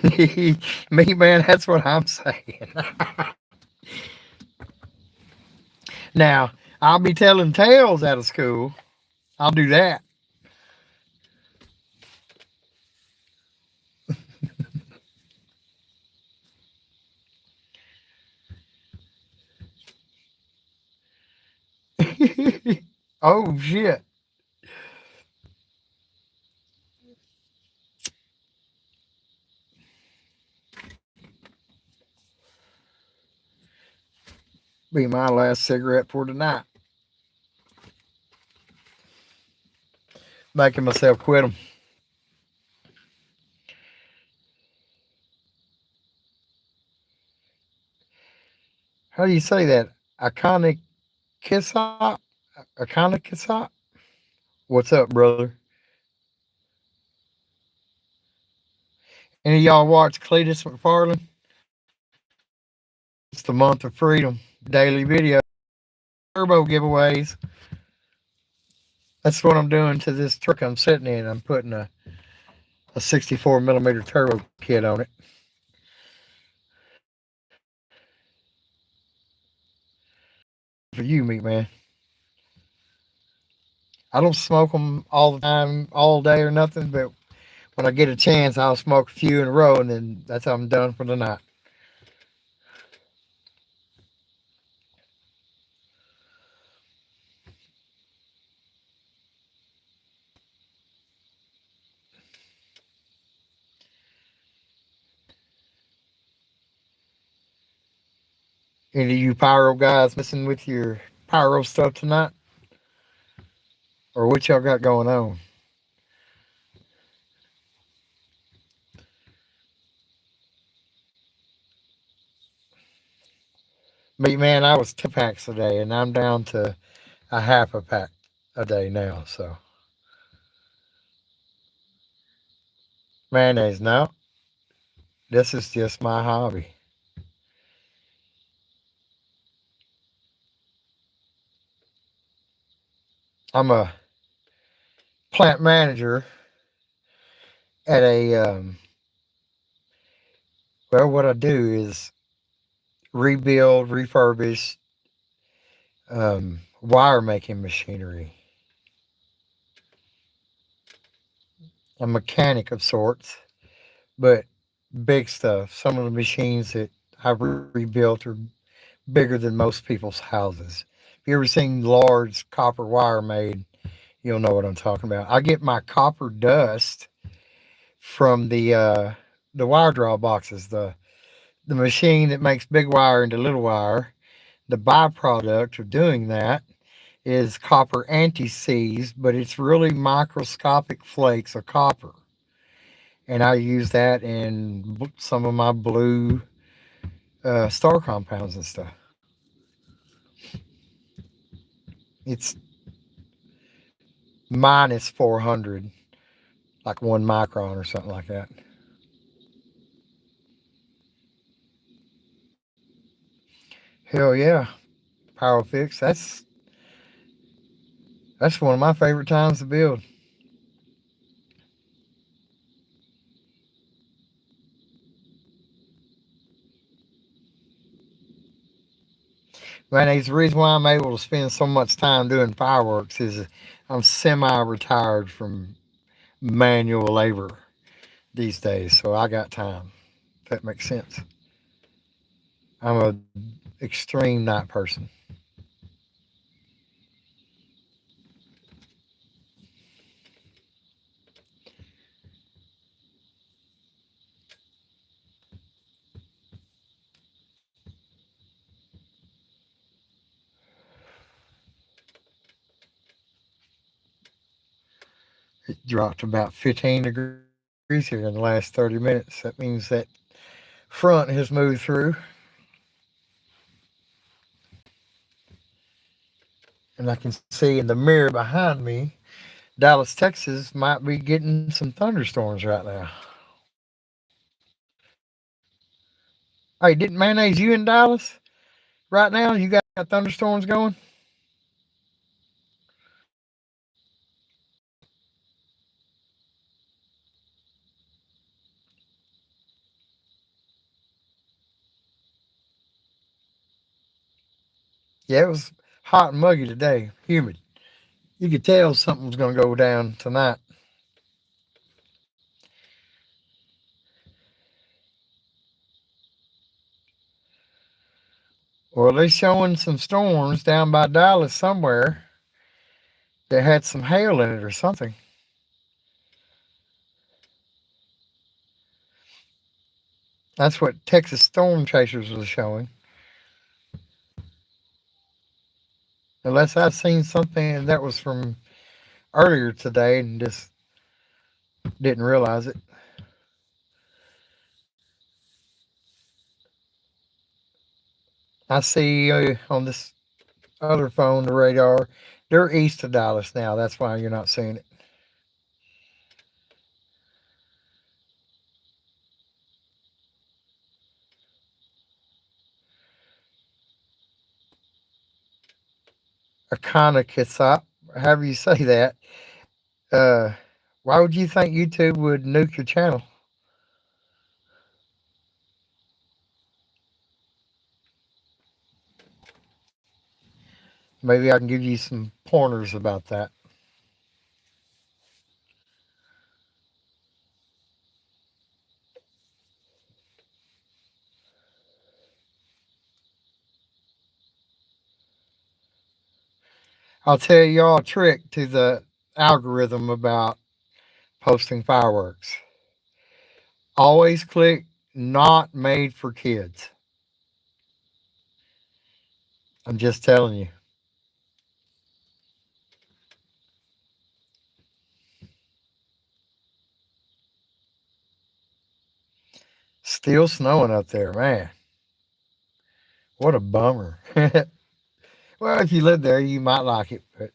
Me, man, that's what I'm saying. Now, I'll be telling tales out of school. I'll do that. Oh, shit. Be my last cigarette for tonight. Making myself quit them. How do you say that? Iconic Kissop? Iconic Kissop? What's up, brother? Any of y'all watch Cletus McFarland? It's the month of freedom. Daily video. Turbo giveaways. That's what I'm doing to this truck I'm sitting in. I'm putting a 64 millimeter turbo kit on it. for you, meat man. I don't smoke them all the time, all day or nothing, but when I get a chance, I'll smoke a few in a row, and then that's how I'm done for the night. Any of you pyro guys messing with your pyro stuff tonight, or what y'all got going on? Me, man, I was 2 packs a day, and I'm down to a half a pack a day now. So mayonnaise, no, this is just my hobby. I'm a plant manager at a well, what I do is rebuild, refurbish wire making machinery. A mechanic of sorts, but big stuff. Some of the machines that I've rebuilt are bigger than most people's houses. If you ever seen large copper wire made, you'll know what I'm talking about. I get my copper dust from the wire draw boxes, the machine that makes big wire into little wire. The byproduct of doing that is copper anti-seize, but it's really microscopic flakes of copper. And I use that in some of my blue star compounds and stuff. It's minus 400, like 1 micron or something like that. Hell yeah, Power Fix. That's one of my favorite times to build. Man, it's the reason why I'm able to spend so much time doing fireworks is I'm semi-retired from manual labor these days, so I got time. If that makes sense. I'm a extreme night person. It dropped about 15 degrees here in the last 30 minutes. That means that front has moved through, and I can see in the mirror behind me, Dallas, Texas might be getting some thunderstorms right now. Hey, didn't mayonnaise you in Dallas right now? You got thunderstorms going? Yeah, it was hot and muggy today, humid. You could tell something was going to go down tonight. Or at least showing some storms down by Dallas somewhere that had some hail in it or something. That's what Texas Storm Chasers was showing. Unless I've seen something that was from earlier today and just didn't realize it. I see on this other phone, the radar, they're east of Dallas now. That's why you're not seeing it. Akana Kitsap, however you say that. Uh, why would you think YouTube would nuke your channel? Maybe I can give you some pointers about that. I'll tell y'all a trick to the algorithm about posting fireworks. Always click not made for kids. I'm just telling you. Still snowing up there, man. What a bummer. Well, if you live there, you might like it, but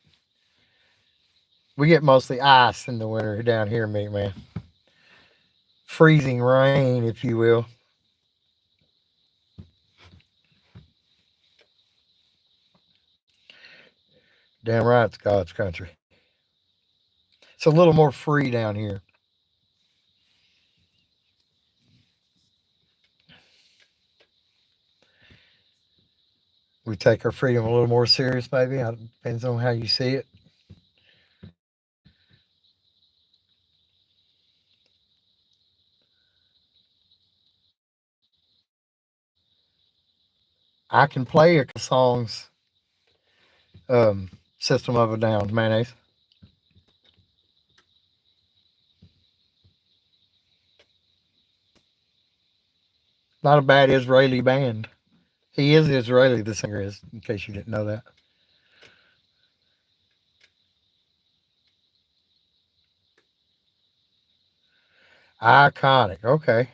we get mostly ice in the winter down here, mate, man. Freezing rain, if you will. Damn right, it's God's country. It's a little more free down here. We take our freedom a little more serious, maybe. It depends on how you see it. I can play a couple songs, System of a Down, mayonnaise. Not a bad Israeli band. He is Israeli, the singer is, in case you didn't know that. Iconic. Okay.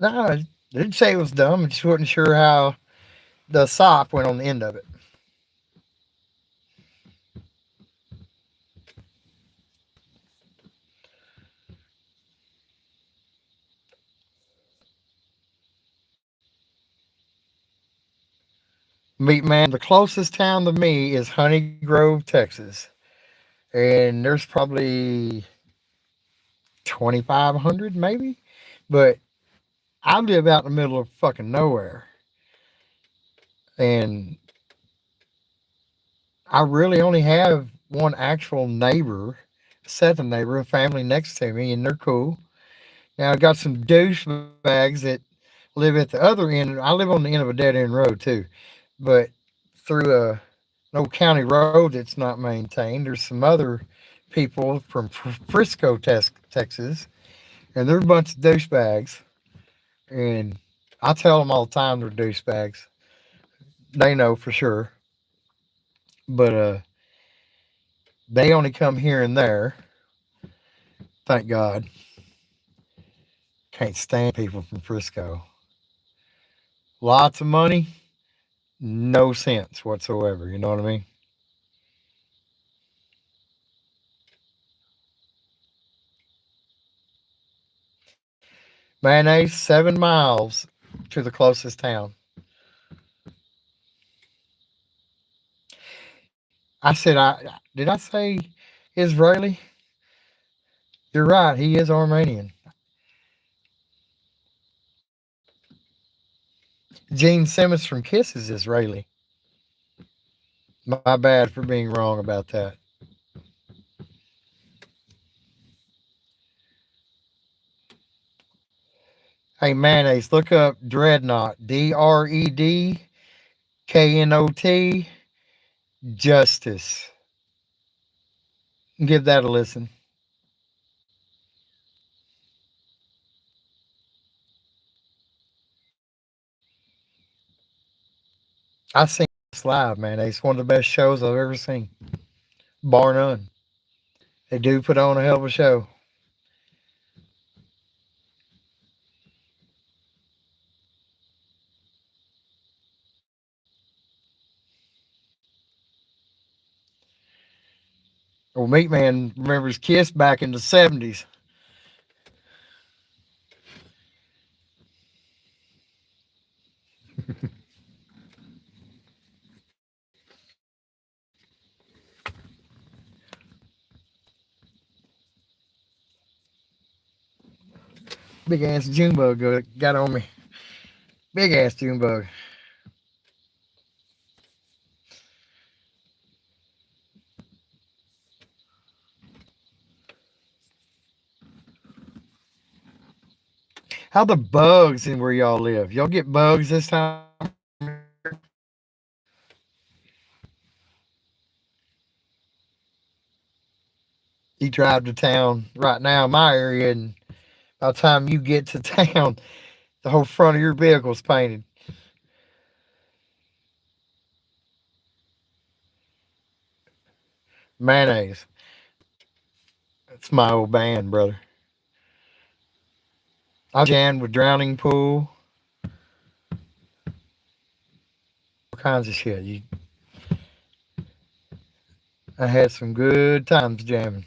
No, I didn't say it was dumb. I just wasn't sure how the sop went on the end of it. Meat man, the closest town to me is Honey Grove, Texas. And there's probably 2,500 maybe. But I live out in the middle of fucking nowhere. And I really only have one actual neighbor, second neighbor, a family next to me, and they're cool. Now I got some douchebags that live at the other end. I live on the end of a dead end road too, but through an old county road that's not maintained. There's some other people from Frisco, Texas, and they're a bunch of douchebags. And I tell them all the time they're douchebags. They know for sure, but they only come here and there. Thank God. Can't stand people from Frisco. Lots of money, no sense whatsoever. You know what I mean? Mayonnaise, 7 miles to the closest town. I said, I did I say Israeli? You're right. He is Armenian. Gene Simmons from Kiss is Israeli. My bad for being wrong about that. Hey, mayonnaise, look up Dreadnought. Dredknot. Justice. Give that a listen. I seen this live, man. It's one of the best shows I've ever seen, bar none. They do put on a hell of a show. Well, Meat Man remembers Kiss back in the 70s. Big ass Junebug got on me. Big ass June bug. How the bugs in where y'all live? Y'all get bugs this time? You drive to town right now in my area, and by the time you get to town, the whole front of your vehicle's painted. Mayonnaise. That's my old band, brother. I jammed with Drowning Pool, all kinds of shit. I had some good times jamming.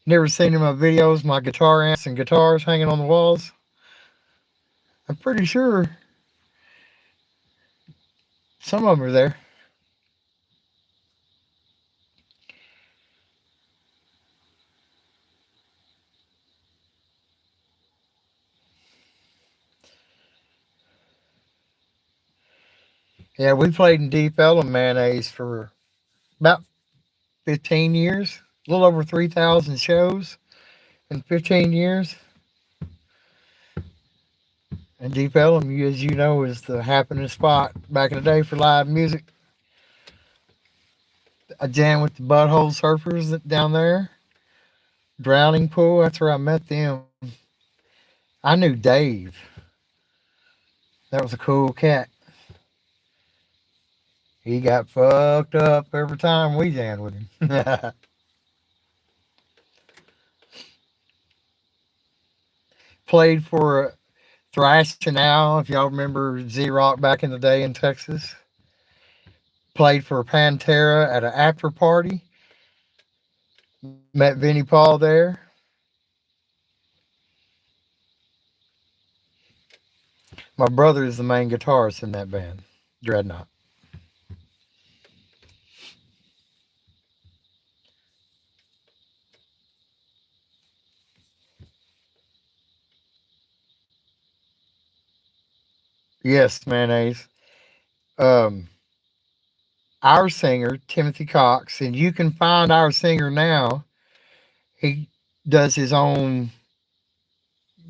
Never seen in my videos my guitar amps and guitars hanging on the walls? I'm pretty sure some of them are there. Yeah, we played in Deep Ellum Mayonnaise for about 15 years, a little over 3,000 shows in 15 years. And Deep Ellum, as you know, is the happening spot back in the day for live music. I jammed with the Butthole Surfers down there. Drowning Pool, that's where I met them. I knew Dave. That was a cool cat. He got fucked up every time we jammed with him. Played for Thrash Now, if y'all remember Z Rock back in the day in Texas. Played for Pantera at an after party. Met Vinnie Paul there. My brother is the main guitarist in that band, Dreadnought. Yes, mayonnaise. Um, our singer, Timothy Cox, and you can find our singer now. He does his own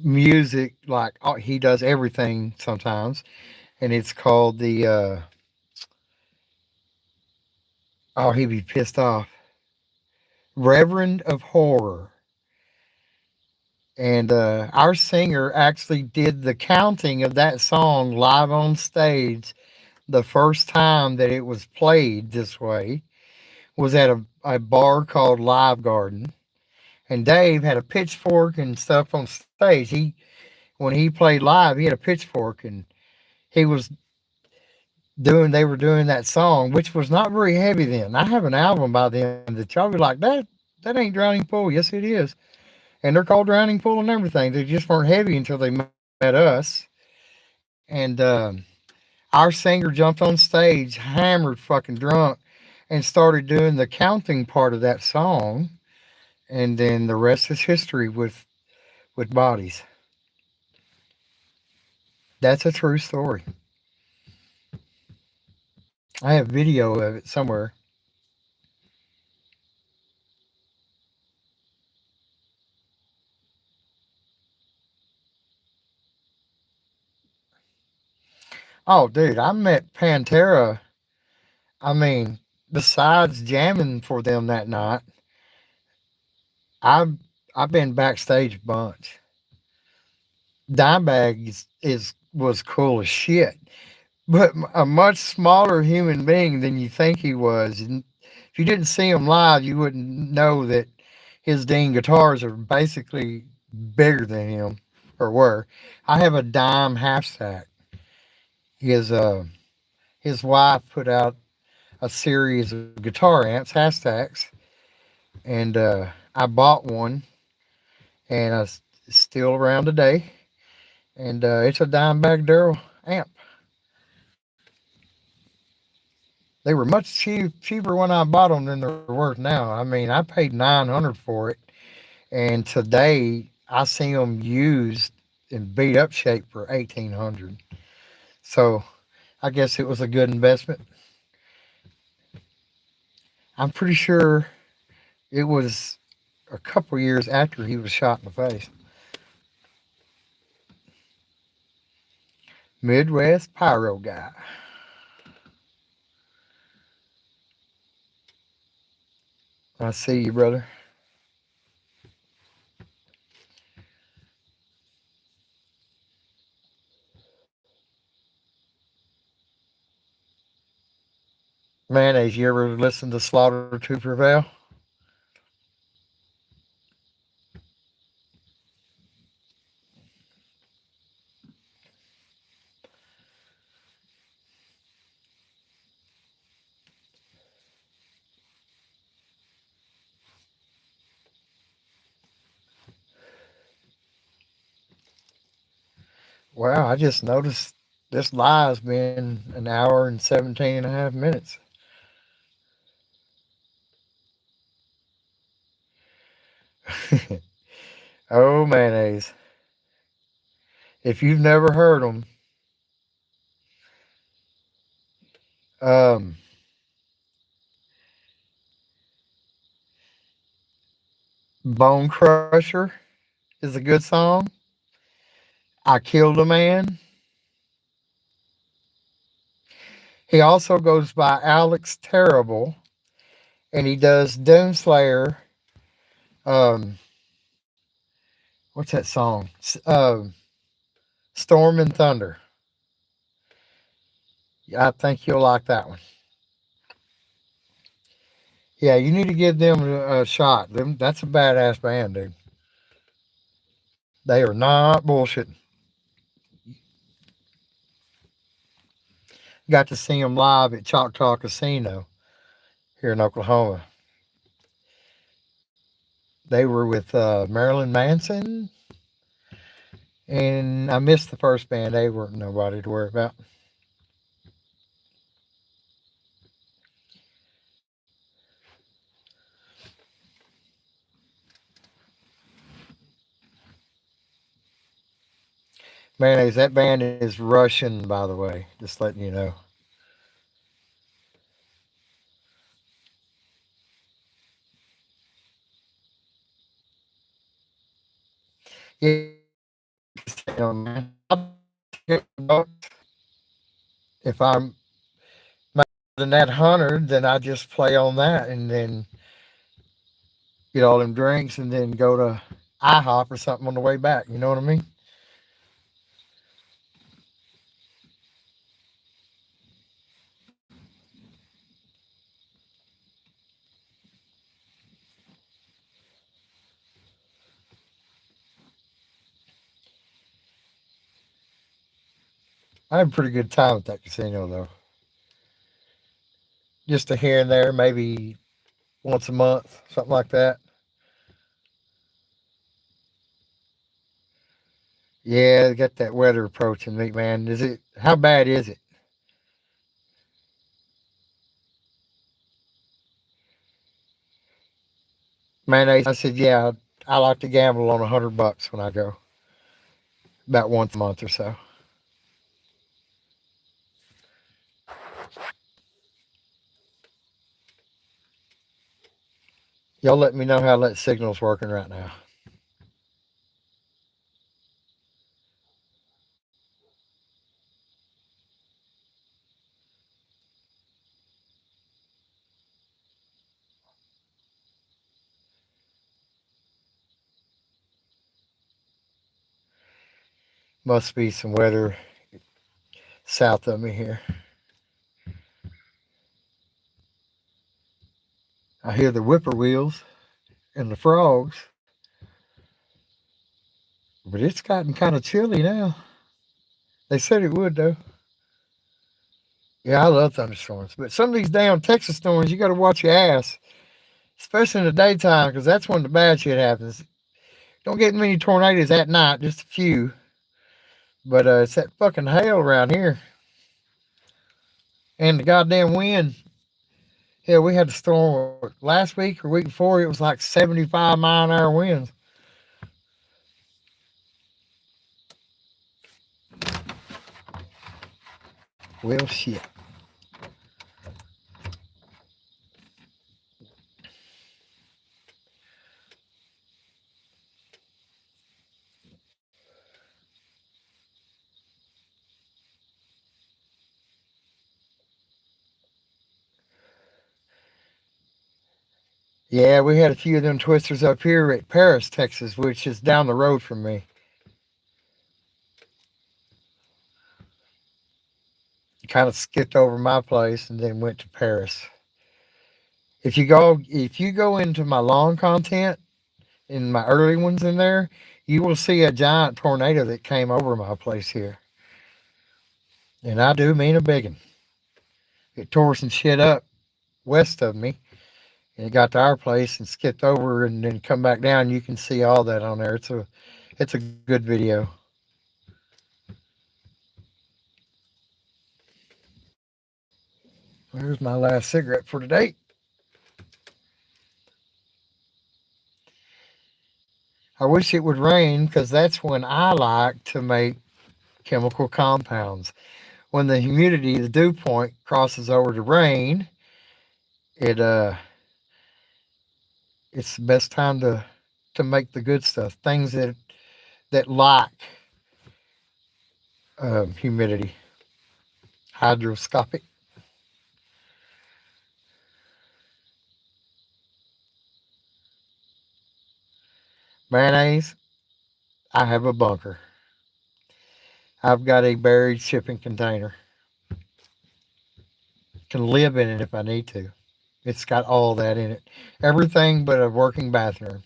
music, like he does everything sometimes, and it's called the oh, he'd be pissed off. Reverend of Horror. And our singer actually did the counting of that song live on stage. The first time that it was played this way was at a bar called Live Garden. And Dave had a pitchfork and stuff on stage. When he played live, he had a pitchfork and he was they were doing that song, which was not very heavy then. I have an album by them that y'all be like, that ain't Drowning Pool. Yes, it is. And they're called Drowning Pool and everything. They just weren't heavy until they met us. And our singer jumped on stage, hammered, fucking drunk, and started doing the counting part of that song. And then the rest is history with bodies. That's a true story. I have video of it somewhere. Oh, dude, I met Pantera. I mean, besides jamming for them that night, I've I've been backstage a bunch. Dimebag is was cool as shit, but a much smaller human being than you think he was. And if you didn't see him live, you wouldn't know that his Dean guitars are basically bigger than him or were. I have a dime half stack. His his wife put out a series of guitar amps, half stacks, and I bought one, and it's still around today. And it's a Dimebag Daryl amp. They were much cheaper when I bought them than they're worth now. I mean, I paid 900 for it, and today I see them used in beat up shape for 1800. So I guess it was a good investment. I'm pretty sure it was a couple years after he was shot in the face. Midwest Pyro Guy. I see you, brother. Mayonnaise, you ever listen to Slaughter to Prevail? Wow, I just noticed this live's been an hour and 17 and a half minutes. Oh, mayonnaise. If you've never heard them, um, Bone Crusher is a good song. I Killed a Man. He also goes by Alex Terrible, and he does Doomslayer. Um, what's that song? Storm and Thunder. Yeah, I think you'll like that one. Yeah, you need to give them a shot. That's a badass band, dude. They are not bullshitting. Got to see them live at Choctaw Casino here in Oklahoma. They were with Marilyn Manson, and I missed the first band. They weren't nobody to worry about. Mayonnaise, that band is Russian, by the way. Just letting you know. Yeah, casino, man. If I'm than that 100, then I just play on that and then get all them drinks and then go to IHOP or something on the way back. You know what I mean? I have a pretty good time at that casino though. Just a here and there, maybe once a month, something like that. Yeah, got that weather approaching me, man. Is it? How bad is it? Mayonnaise. I said, yeah. I like to gamble on $100 when I go, about once a month or so. Y'all let me know how that signal's working right now. Must be some weather south of me here. I hear the whippoorwills and the frogs, but it's gotten kind of chilly now. They said it would though. Yeah, I love thunderstorms, but some of these damn Texas storms, you got to watch your ass, especially in the daytime, because that's when the bad shit happens. Don't get many tornadoes at night, just a few. But it's that fucking hail around here and the goddamn wind. Yeah, we had a storm last week or week before. It was like 75 mile an hour winds. Well, shit. Yeah, we had a few of them twisters up here at Paris, Texas, which is down the road from me. Kind of skipped over my place and then went to Paris. If you go into my long content in my early ones in there, you will see a giant tornado that came over my place here. And I do mean a big one. It tore some shit up west of me, and it got to our place and skipped over and then come back down. You can see all that on there. It's a good video. There's my last cigarette for today. I wish it would rain because that's when I like to make chemical compounds. When the humidity, the dew point, crosses over to rain, it it's the best time to make the good stuff. Things that lack humidity, hydroscopic mayonnaise. I have a bunker. I've got a buried shipping container. Can live in it if I need to. It's got all that in it. Everything but a working bathroom.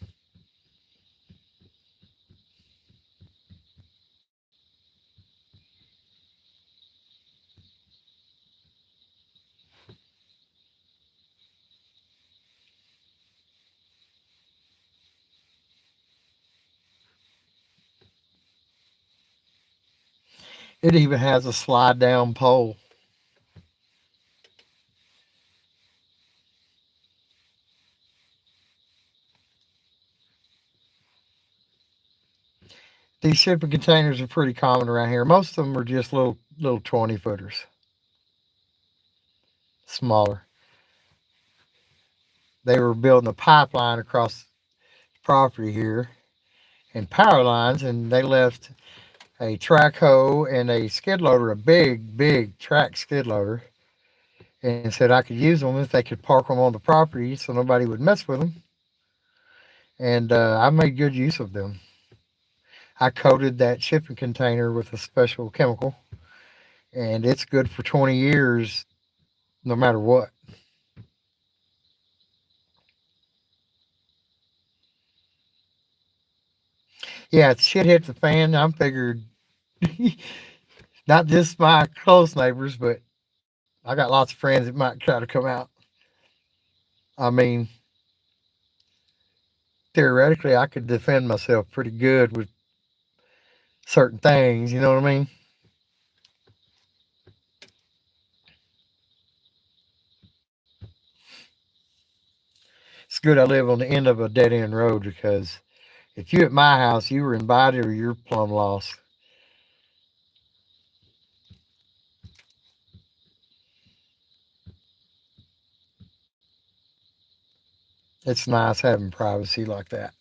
It even has a slide down pole. These shipping containers are pretty common around here. Most of them are just little 20 footers, smaller. They were building a pipeline across the property here and power lines, and they left a track hoe and a skid loader, a big track skid loader, and said I could use them if they could park them on the property so nobody would mess with them. And I made good use of them. I coated that shipping container with a special chemical, and it's good for 20 years no matter what. Yeah, if shit hit the fan, I'm figured not just my close neighbors, but I got lots of friends that might try to come out. I mean, theoretically, I could defend myself pretty good with certain things. You know what I mean? It's good I live on the end of a dead end road because if you at my house, you were invited or you're plumb lost. It's nice having privacy like that.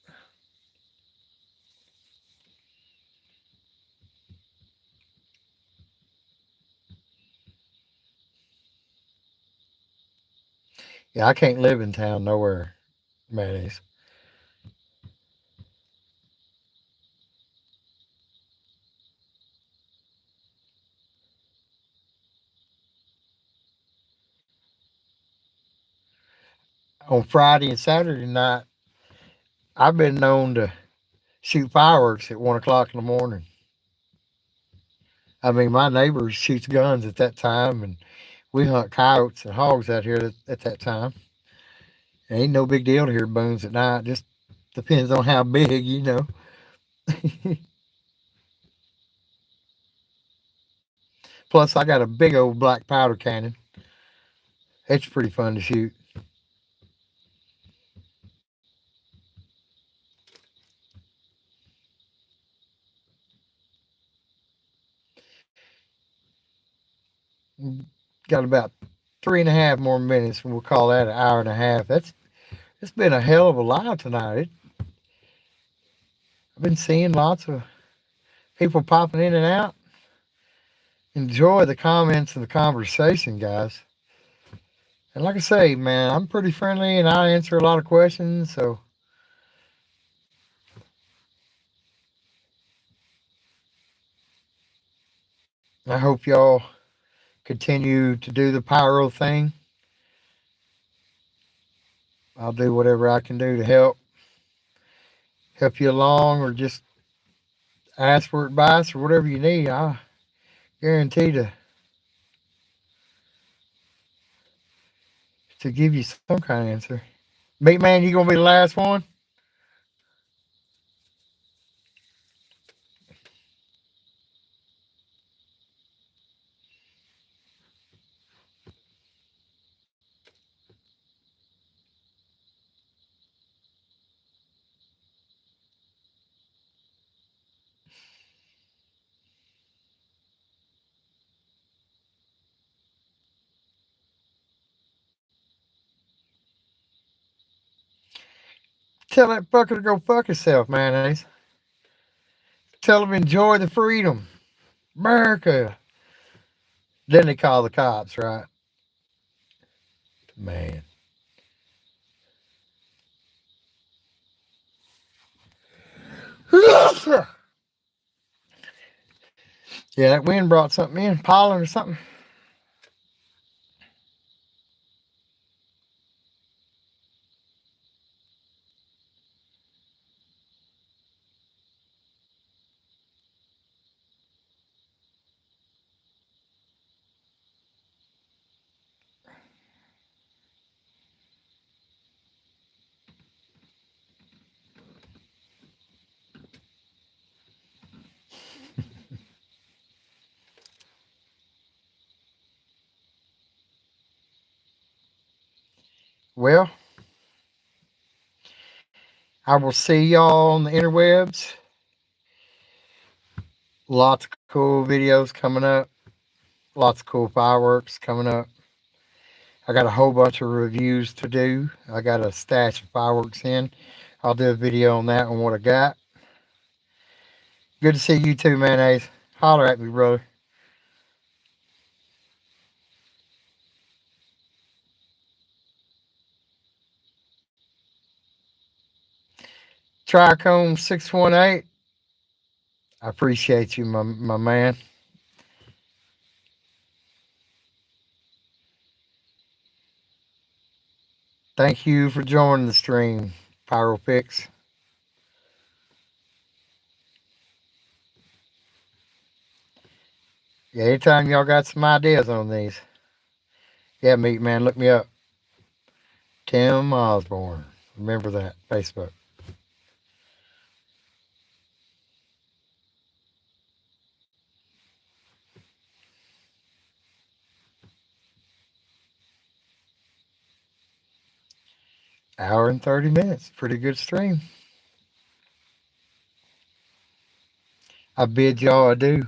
Yeah, I can't live in town nowhere, mayonnaise. On Friday and Saturday night, I've been known to shoot fireworks at 1 o'clock in the morning. I mean, my neighbor shoots guns at that time, and we hunt coyotes and hogs out here at that time. It ain't no big deal to hear booms at night. Just depends on how big, you know. Plus, I got a big old black powder cannon. It's pretty fun to shoot. Got about 3.5 more minutes, and we'll call that an hour and a half. It's been a hell of a live tonight. I've been seeing lots of people popping in and out. Enjoy the comments and the conversation, guys. And like I say, man, I'm pretty friendly and I answer a lot of questions. So I hope y'all continue to do the pyro thing. I'll do whatever I can do to help you along, or just ask for advice or whatever you need. I guarantee to give you some kind of answer. Meat man, you gonna be the last one? Tell that fucker to go fuck himself, mayonnaise. Tell him enjoy the freedom. America. Then they call the cops, right? Man. Yeah, that wind brought something in, pollen or something. Well, I will see y'all on the interwebs. Lots of cool videos coming up. Lots of cool fireworks coming up. I got a whole bunch of reviews to do. I got a stash of fireworks in. I'll do a video on that and what I got. Good to see you too, mayonnaise. Holler at me, brother. Tricone 618. I appreciate you, my man. Thank you for joining the stream, Pyropix. Yeah, anytime y'all got some ideas on these. Yeah, meat man, look me up. Tim Osborne. Remember that. Facebook. Hour and 30 minutes. Pretty good stream. I bid y'all adieu.